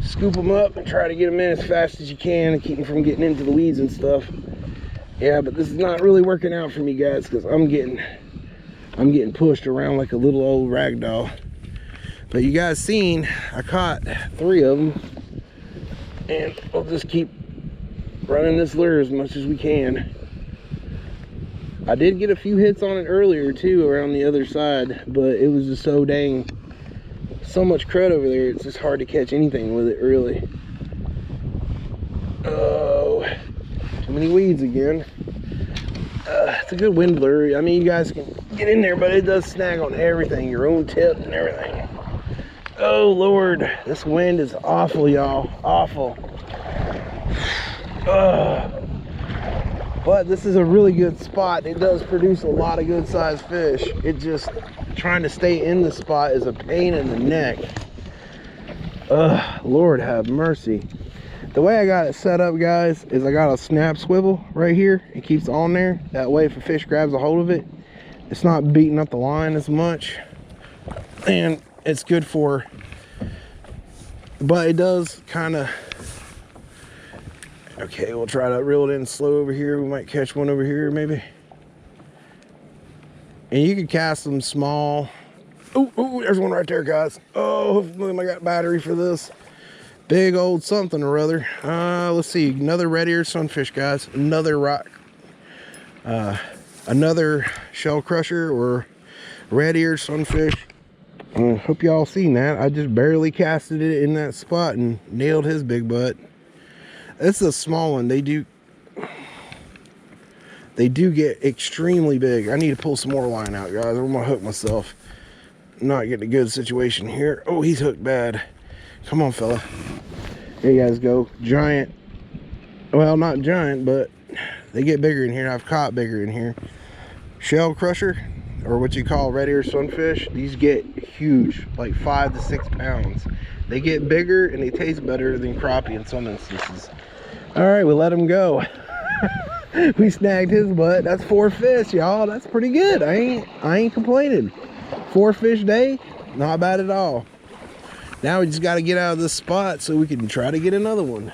scoop them up and try to get them in as fast as you can and keep them from getting into the weeds and stuff. Yeah, but this is not really working out for me, guys, because I'm getting pushed around like a little old rag doll. But you guys seen, I caught 3 of them, and we'll just keep running this lure as much as we can. I did get a few hits on it earlier too around the other side, but it was just so much crud over there, it's just hard to catch anything with it, really. Oh, too many weeds again. It's a good wind lure. I mean, you guys can get in there, but it does snag on everything, your own tip and everything. Oh Lord, this wind is awful, y'all, awful. But this is a really good spot. It does produce a lot of good sized fish. It just, trying to stay in the spot is a pain in the neck. Lord have mercy. The way I got it set up, guys, is I got a snap swivel right here. It keeps on there. That way if a fish grabs a hold of it, it's not beating up the line as much. And it's good for but it does kind of. Okay, we'll try to reel it in slow over here. We might catch one over here maybe. And you can cast them small. Oh, there's one right there, guys. Oh, hopefully I got battery for this. Big old something or other. Let's see, another red-eared sunfish, guys. Another rock. Another shell crusher or red-eared sunfish. Hope y'all seen that. I just barely casted it in that spot and nailed his big butt. This is a small one. They do get extremely big. I need to pull some more line out, guys. I'm gonna hook myself. I'm not getting a good situation here. Oh, he's hooked bad. Come on, fella. There you guys go. Giant. Well, not giant, but they get bigger in here. I've caught bigger in here. Shell crusher, or what you call red-eared sunfish. These get huge, like 5 to 6 pounds. They get bigger and they taste better than crappie in some instances. All right, we let him go. We snagged his butt. That's 4 fish, y'all. That's pretty good. I ain't complaining. 4 fish day, not bad at all. Now we just got to get out of this spot so we can try to get another one,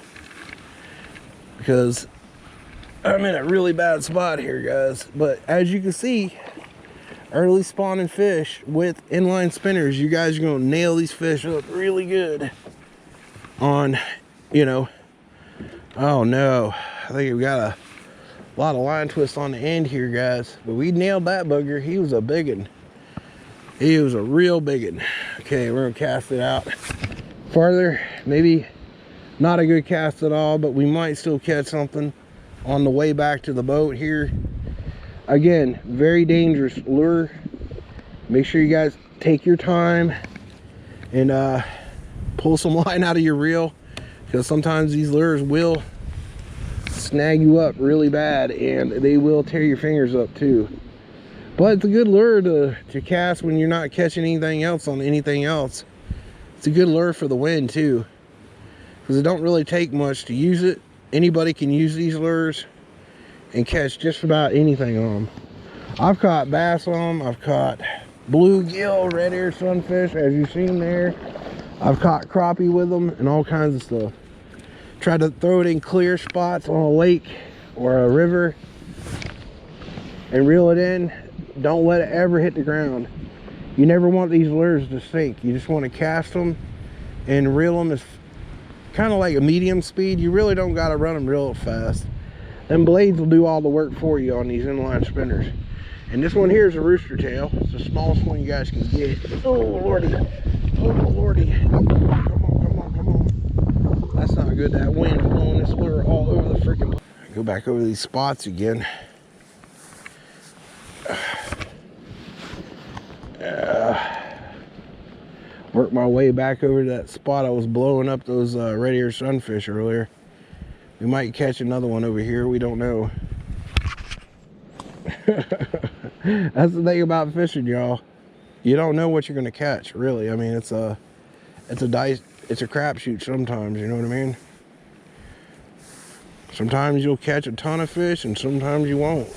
because I'm in a really bad spot here, guys. But as you can see, early spawning fish with inline spinners, you guys are gonna nail these fish up really good on, you know. Oh no, I think we got a lot of line twist on the end here, guys, but we nailed that bugger. He was a biggin. He was a real biggin. Okay, we're gonna cast it out farther. Maybe not a good cast at all, but we might still catch something on the way back to the boat here. Again, very dangerous lure. Make sure you guys take your time and pull some line out of your reel, because sometimes these lures will snag you up really bad and they will tear your fingers up too. But it's a good lure to cast when you're not catching anything else on anything else. It's a good lure for the wind too, because it don't really take much to use it. Anybody can use these lures and catch just about anything on them. I've caught bass on them. I've caught bluegill, red-eared sunfish, as you've seen there. I've caught crappie with them and all kinds of stuff. Try to throw it in clear spots on a lake or a river and reel it in. Don't let it ever hit the ground. You never want these lures to sink. You just want to cast them and reel them as kind of like a medium speed. You really don't got to run them real fast. Them blades will do all the work for you on these inline spinners. And this one here is a rooster tail. It's the smallest one you guys can get. Oh lordy, oh lordy. Come on. That's not good. That wind blowing this lure all over the freaking. Go back over these spots again. Work my way back over to that spot I was blowing up those red-eared sunfish earlier. We might catch another one over here. We don't know. That's the thing about fishing, y'all. You don't know what you're gonna catch, really. I mean, it's a crapshoot sometimes. You know what I mean? Sometimes you'll catch a ton of fish, and sometimes you won't.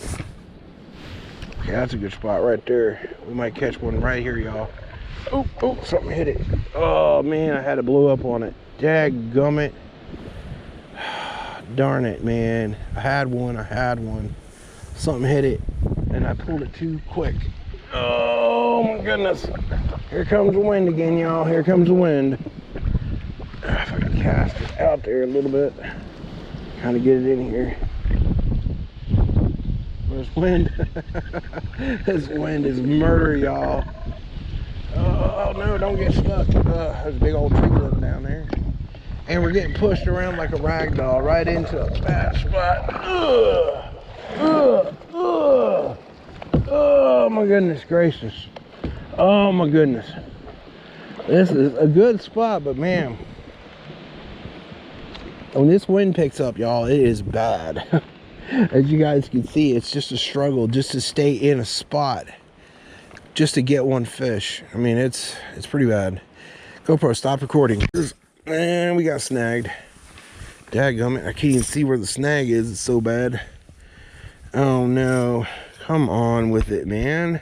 Okay, that's a good spot right there. We might catch one right here, y'all. Oh, something hit it. Oh man, I had to blow up on it. Dadgummit. Darn it, man. I had one. Something hit it and I pulled it too quick. Oh my goodness. Here comes the wind again, y'all. Here comes the wind. If I can cast it out there a little bit, kind of get it in here. This wind. This wind is murder, y'all. Oh no, don't get stuck. There's a big old tree limb down there. And we're getting pushed around like a rag doll right into a bad spot. Oh my goodness gracious. Oh my goodness. This is a good spot, but man, when this wind picks up, y'all, it is bad. As you guys can see, it's just a struggle just to stay in a spot, just to get one fish. I mean, it's pretty bad. GoPro, stop recording. And we got snagged. Dadgummit, I can't even see where the snag is. It's so bad. Oh no. Come on with it, man.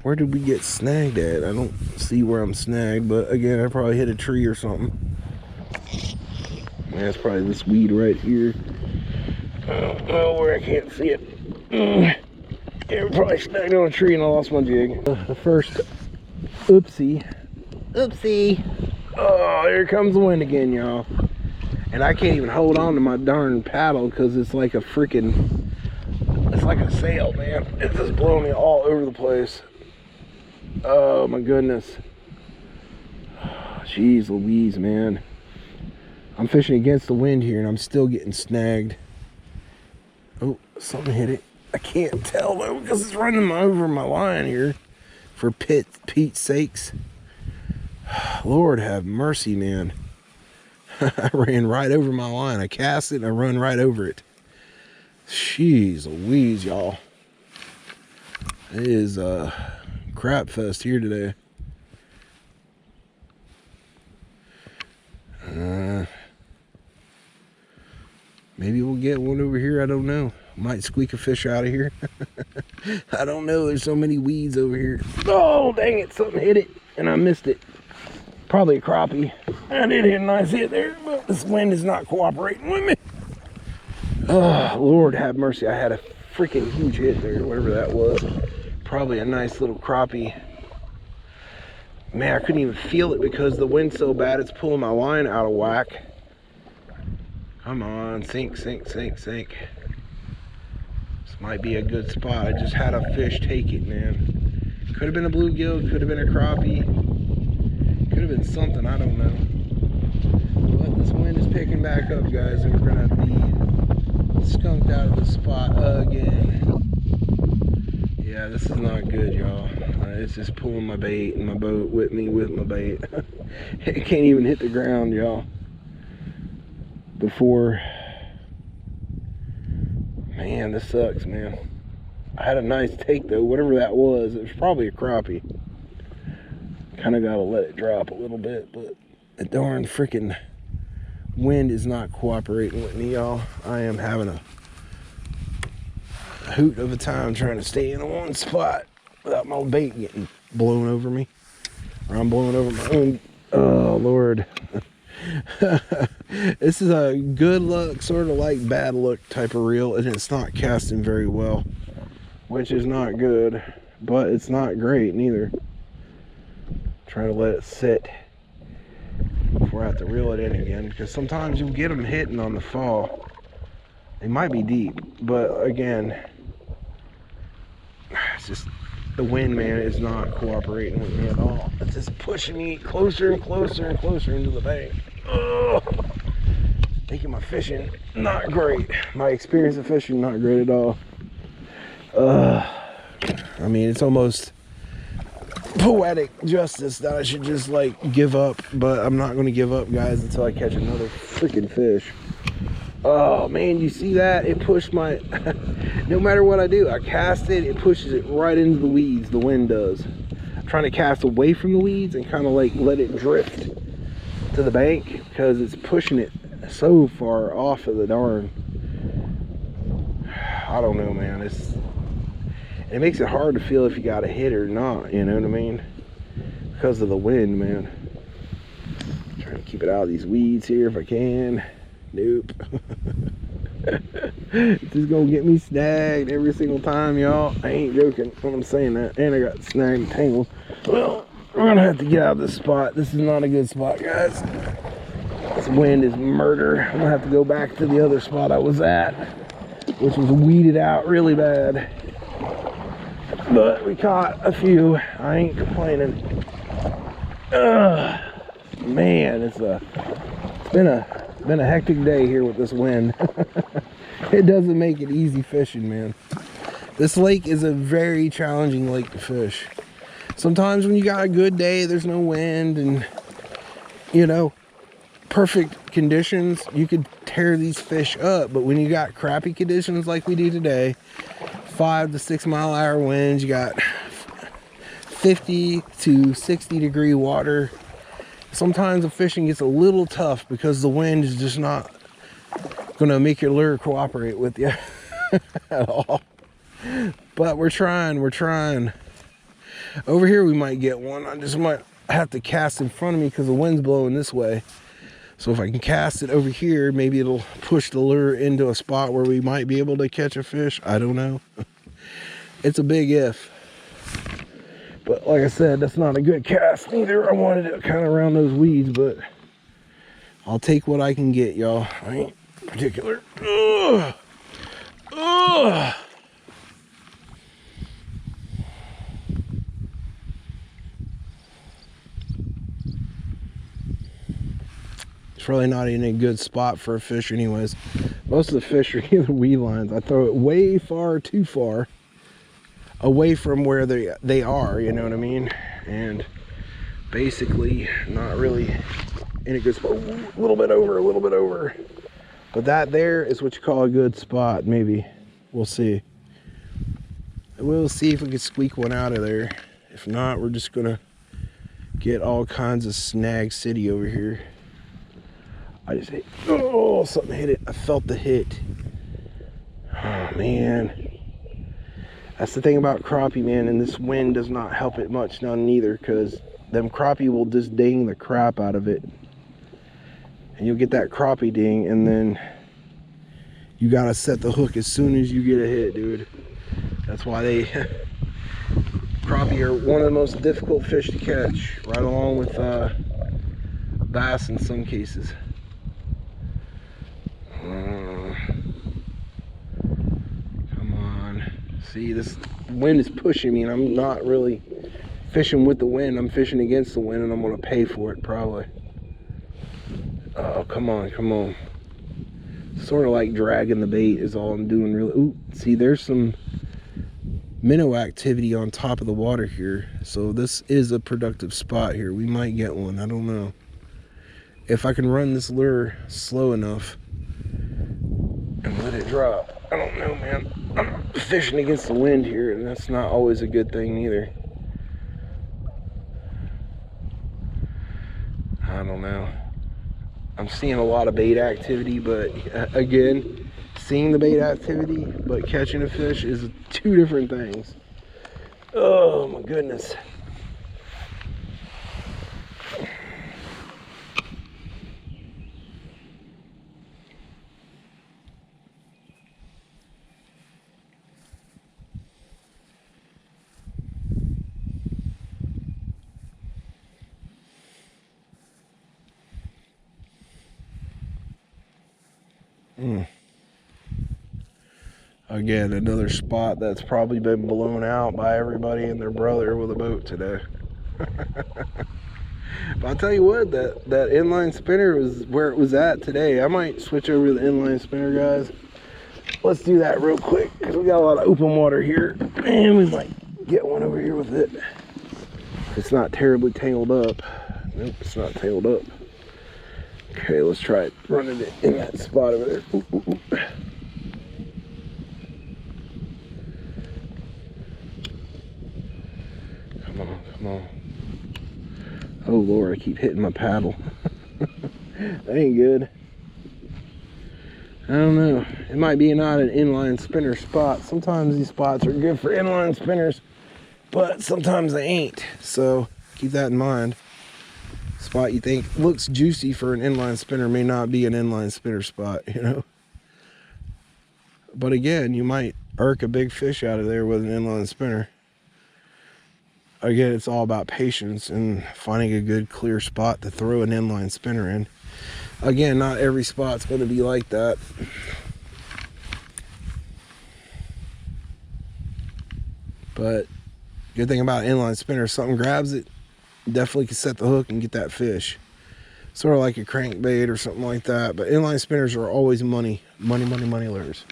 Where did we get snagged at? I don't see where I'm snagged, but again, I probably hit a tree or something. Man, it's probably this weed right here. I don't know where I can't see it. It probably snagged on a tree and I lost my jig. The first oopsie. Oopsie. Oh, here comes the wind again, y'all. And I can't even hold on to my darn paddle because it's like a freaking, it's like a sail, man. It's just blowing me all over the place. Oh my goodness. Jeez Louise, man. I'm fishing against the wind here and I'm still getting snagged. Oh, something hit it. I can't tell though because it's running over my line here. For Pete's sakes. Lord have mercy, man. I ran right over my line. I cast it and I run right over it. Jeez Louise, y'all. It is a crap fest here today. Maybe we'll get one over here. I don't know. Might squeak a fish out of here. I don't know. There's so many weeds over here. Oh, dang it. Something hit it and I missed it. Probably a crappie. I did hit a nice hit there, but this wind is not cooperating with me. Oh, Lord have mercy. I had a freaking huge hit there, whatever that was. Probably a nice little crappie. Man, I couldn't even feel it because the wind's so bad it's pulling my line out of whack. Come on, sink, sink, sink, sink. This might be a good spot. I just had a fish take it, man. Could have been a bluegill, could have been a crappie. Could have been something, I don't know. But this wind is picking back up, guys, and we're gonna be skunked out of the spot again. Yeah, this is not good, y'all. It's just pulling my bait and my boat with me with my bait. It can't even hit the ground, y'all. Before, man, this sucks, man. I had a nice take though, whatever that was. It was probably a crappie. Kind of got to let it drop a little bit, but the darn freaking wind is not cooperating with me, y'all. I am having a hoot of a time trying to stay in one spot without my bait getting blown over me, or I'm blowing over my own. Oh Lord. This is a good luck, sort of like bad luck type of reel, and it's not casting very well, which is not good, but it's not great neither. Try to let it sit before I have to reel it in again, because sometimes you'll get them hitting on the fall. They might be deep, but again, it's just the wind, man, is not cooperating with me at all. It's just pushing me closer and closer and closer into the bank. Oh, making my fishing not great. My experience of fishing not great at all. I mean, it's almost poetic justice that I should just like give up, but I'm not going to give up, guys, until I catch another freaking fish. Oh man, you see that? It pushed my no matter what I do, I cast it, it pushes it right into the weeds. The wind does. I'm trying to cast away from the weeds and kind of like let it drift to the bank because it's pushing it so far off of the darn, I don't know, man. It makes it hard to feel if you got a hit or not, you know what I mean? Because of the wind, man. Trying to keep it out of these weeds here if I can. Nope. It's just gonna get me snagged every single time, y'all. I ain't joking when I'm saying that. And I got snagged and tangled. Well, we're gonna have to get out of this spot. This is not a good spot, guys. This wind is murder. I'm gonna have to go back to the other spot I was at, which was weeded out really bad. But we caught a few. I ain't complaining. Man, it's been a hectic day here with this wind. It doesn't make it easy fishing, man. This lake is a very challenging lake to fish. Sometimes when you got a good day, there's no wind and, you know, perfect conditions, you could tear these fish up. But when you got crappy conditions like we do today, 5 to 6 mile-an-hour winds, you got 50 to 60 degree water. Sometimes the fishing gets a little tough because the wind is just not gonna make your lure cooperate with you at all. But we're trying. Over here we might get one. I just might have to cast in front of me because the wind's blowing this way. So if I can cast it over here, maybe it'll push the lure into a spot where we might be able to catch a fish. I don't know. It's a big if. But like I said, that's not a good cast either. I wanted it kind of around those weeds, but I'll take what I can get, y'all. I ain't particular. Ugh. Ugh. It's really not in a good spot for a fish anyways. Most of the fish are either weed lines. I throw it way far, too far away from where they are, you know what I mean? And basically not really in a good spot. A little bit over. But that there is what you call a good spot, maybe. We'll see. We'll see if we can squeak one out of there. If not, we're just gonna get all kinds of snag city over here. I just hit, oh, something hit it. I felt the hit. Oh, man. That's the thing about crappie, man, and this wind does not help it much none neither, because them crappie will just ding the crap out of it. And you'll get that crappie ding, and then you gotta set the hook as soon as you get a hit, dude. That's why crappie are one of the most difficult fish to catch, right along with bass in some cases. Come on. See, this wind is pushing me and I'm not really fishing with the wind. I'm fishing against the wind and I'm gonna pay for it probably. Oh, come on. Sort of like dragging the bait is all I'm doing really. Ooh, see, there's some minnow activity on top of the water here. So this is a productive spot here. We might get one, I don't know. If I can run this lure slow enough and let it drop. I don't know, man. I'm fishing against the wind here, and that's not always a good thing either. I don't know. I'm seeing a lot of bait activity, but again, seeing the bait activity but catching a fish is two different things. Oh my goodness. Again, another spot that's probably been blown out by everybody and their brother with a boat today. But I'll tell you what, that inline spinner was where it was at today. I might switch over to the inline spinner, guys. Let's do that real quick, because we got a lot of open water here. And we might get one over here with it. It's not terribly tangled up. Nope, it's not tangled up. Okay, let's try it running it in that spot over there. Ooh, ooh, ooh. Come on. Oh Lord, I keep hitting my paddle. That ain't good. I don't know. It might be not an inline spinner spot. Sometimes these spots are good for inline spinners, but sometimes they ain't. So keep that in mind. Spot you think looks juicy for an inline spinner may not be an inline spinner spot, you know. But again, you might irk a big fish out of there with an inline spinner. Again, it's all about patience and finding a good clear spot to throw an inline spinner in. Again, not every spot's going to be like that. But good thing about inline spinner, if something grabs it, definitely can set the hook and get that fish. Sort of like a crankbait or something like that. But inline spinners are always money lures.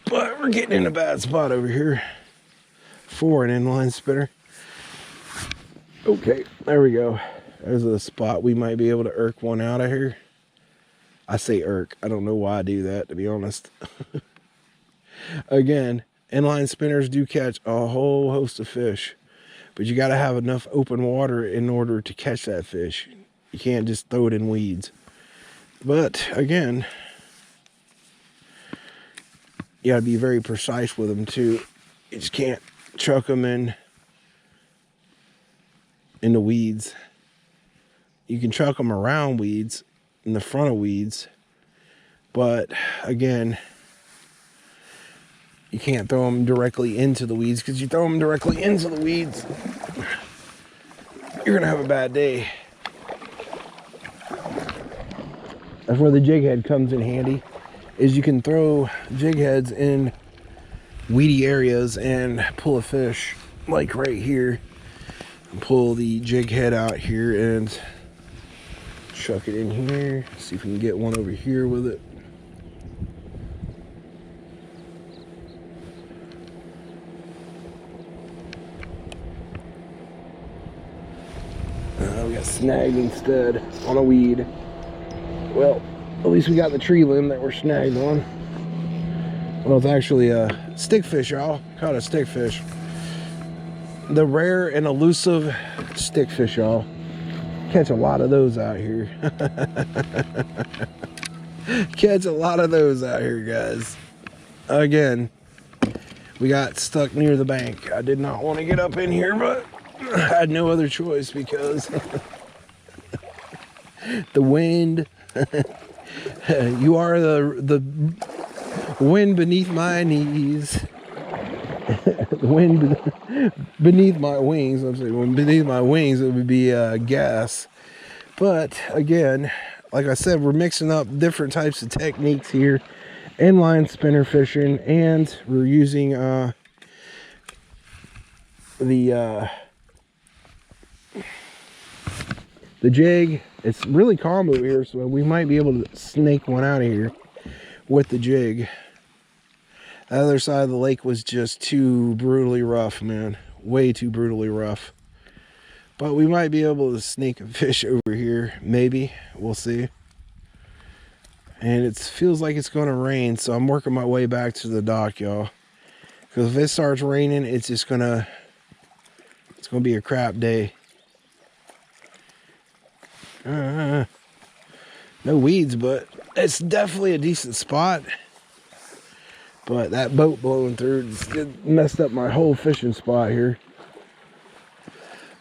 But we're getting in a bad spot over here for an inline spinner. Okay, there we go. There's a spot we might be able to irk one out of here. I say irk. I don't know why I do that, to be honest. Again, inline spinners do catch a whole host of fish, but you got to have enough open water in order to catch that fish. You can't just throw it in weeds. But again, you got to be very precise with them too. You just can't chuck them in the weeds. You can chuck them around weeds in the front of weeds. But again, you can't throw them directly into the weeds, because you throw them directly into the weeds, you're gonna have a bad day. That's where the jig head comes in handy, is you can throw jig heads in weedy areas and pull a fish, like right here. Pull the jig head out here and chuck it in here. See if we can get one over here with it. We got snagged instead on a weed. Well, at least we got the tree limb that we're snagged on. Well, it's actually a stickfish, y'all. Caught a stickfish. The rare and elusive stickfish, y'all. Catch a lot of those out here. Catch a lot of those out here, guys. Again, we got stuck near the bank. I did not want to get up in here, but I had no other choice because the wind. You are the wind beneath my knees. The wind beneath my wings. I'm saying, beneath my wings, it would be gas. But again, like I said, we're mixing up different types of techniques here, inline spinner fishing, and we're using the jig. It's really calm over here, so we might be able to snake one out of here with the jig. The other side of the lake was just too brutally rough, man. Way too brutally rough. But we might be able to snake a fish over here. Maybe. We'll see. And it feels like it's going to rain, so I'm working my way back to the dock, y'all. Because if it starts raining, it's just going to... it's going to be a crap day. No weeds, but it's definitely a decent spot. But that boat blowing through just messed up my whole fishing spot here.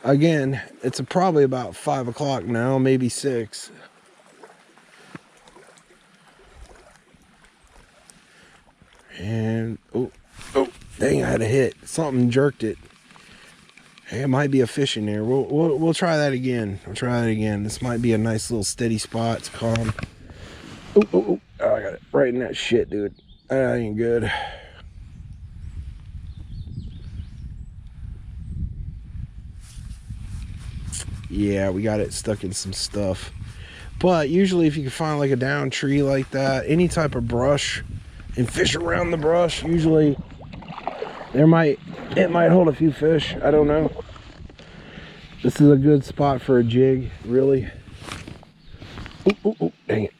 Again, it's probably about 5 o'clock now, maybe 6. And oh, dang! I had a hit. Something jerked it. Hey, it might be a fish in there. We'll try that again. We'll try that again. This might be a nice little steady spot. It's calm. Oh, I got it right in that shit, dude. That ain't good. Yeah, we got it stuck in some stuff. But usually if you can find like a down tree like that, any type of brush, and fish around the brush, usually it might hold a few fish. I don't know. This is a good spot for a jig, really. Oh, dang it.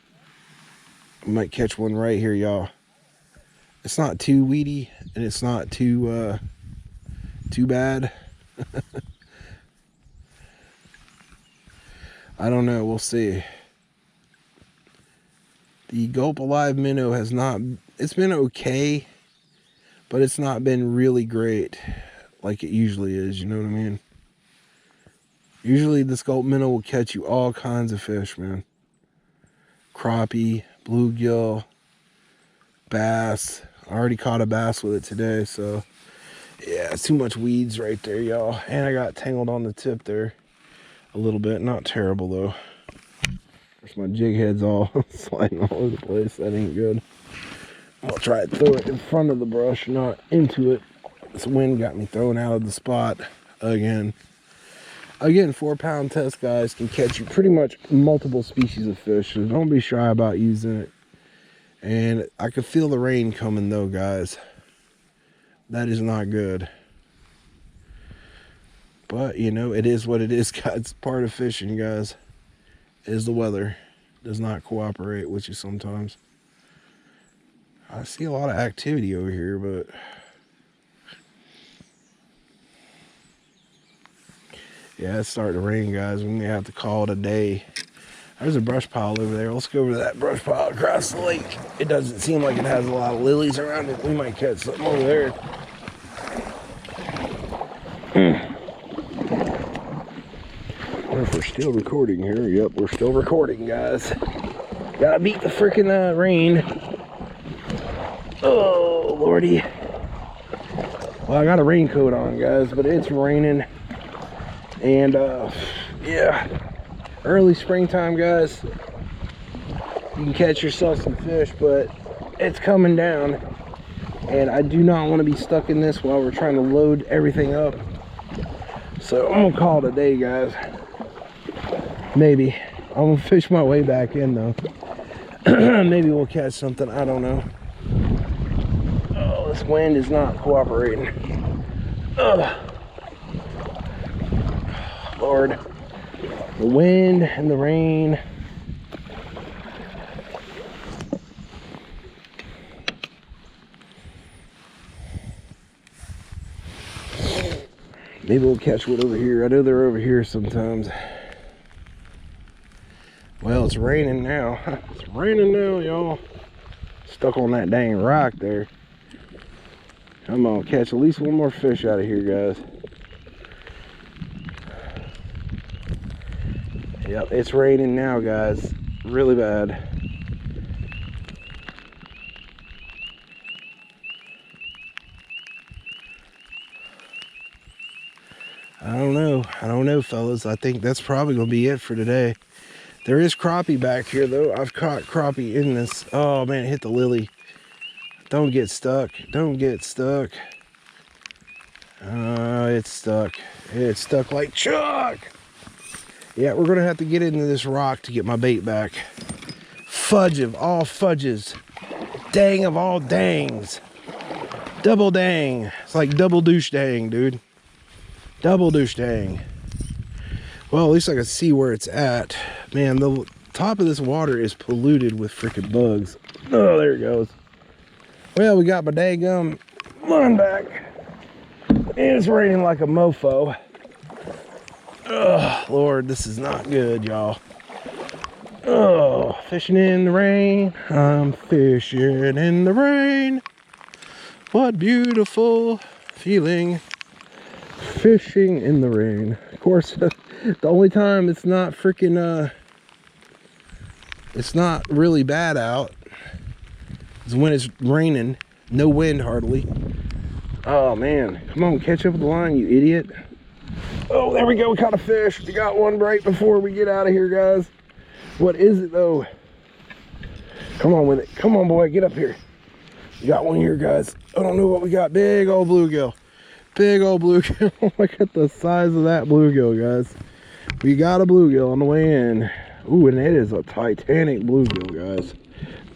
I might catch one right here, y'all. It's not too weedy, and it's not too bad. I don't know, we'll see. The Gulp Alive minnow has not, it's been okay, but it's not been really great like it usually is, you know what I mean? Usually this Gulp minnow will catch you all kinds of fish, man. Crappie, bluegill, bass. I already caught a bass with it today, so yeah, it's too much weeds right there, y'all. And I got tangled on the tip there a little bit. Not terrible though. There's my jig heads all sliding all over the place. That ain't good. I'll try to throw it in front of the brush, not into it. This wind got me thrown out of the spot again. Again, 4-pound test, guys, can catch you pretty much multiple species of fish, so don't be shy about using it. And I can feel the rain coming though, guys. That is not good. But, you know, it is what it is, guys. It's part of fishing, guys. Is the weather. Does not cooperate with you sometimes. I see a lot of activity over here, but... yeah, it's starting to rain, guys. We may have to call it a day. There's a brush pile over there. Let's go over to that brush pile across the lake. It doesn't seem like it has a lot of lilies around it. We might catch something over there. I wonder if we're still recording here. Yep, we're still recording, guys. Gotta beat the freaking rain. Oh, lordy. Well, I got a raincoat on, guys, but it's raining. And, yeah. Early springtime, guys. You can catch yourself some fish, but it's coming down. And I do not want to be stuck in this while we're trying to load everything up. So I'm gonna call it a day, guys. Maybe. I'm gonna fish my way back in, though. Maybe we'll catch something. I don't know. Oh, this wind is not cooperating. Ugh. Lord. The wind and the rain. Maybe we'll catch one over here. I know they're over here sometimes. Well, it's raining now. It's raining now, y'all. Stuck on that dang rock there. I'm gonna catch at least one more fish out of here, guys. Yep, it's raining now, guys. Really bad. I don't know, fellas. I think that's probably gonna be it for today. There is crappie back here, though. I've caught crappie in this. Oh man, it hit the lily. Don't get stuck. Don't get stuck. It's stuck. It's stuck like Chuck. Yeah, we're gonna have to get into this rock to get my bait back. Fudge of all fudges. Dang of all dangs. Double dang. It's like double douche dang, dude. Double douche dang. Well, at least I can see where it's at. Man, the top of this water is polluted with freaking bugs. Oh, there it goes. Well, we got my daggum line back. It's raining like a mofo. Oh, Lord, this is not good, y'all. Oh, fishing in the rain. I'm fishing in the rain. What beautiful feeling. Fishing in the rain. Of course, the only time it's not freaking, it's not really bad out is when it's raining. No wind hardly. Oh, man. Come on, catch up with the line, you idiot. Oh, there we go. We caught a fish. We got one right before we get out of here, guys. What is it, though? Come on with it. Come on, boy. Get up here. We got one here, guys. I don't know what we got. Big old bluegill. Big old bluegill. Look at the size of that bluegill, guys. We got a bluegill on the way in. Ooh, and it is a Titanic bluegill, guys.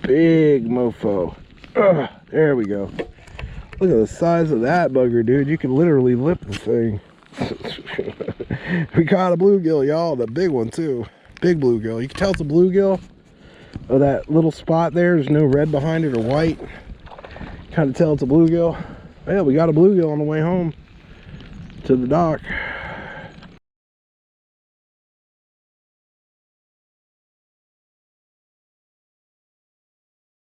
Big mofo. Ugh, there we go. Look at the size of that bugger, dude. You can literally lip the thing. We caught a bluegill, y'all. The big one, too. Big bluegill. You can tell it's a bluegill. Oh, that little spot there. There's no red behind it or white. Kind of tell it's a bluegill. Yeah, we got a bluegill on the way home to the dock.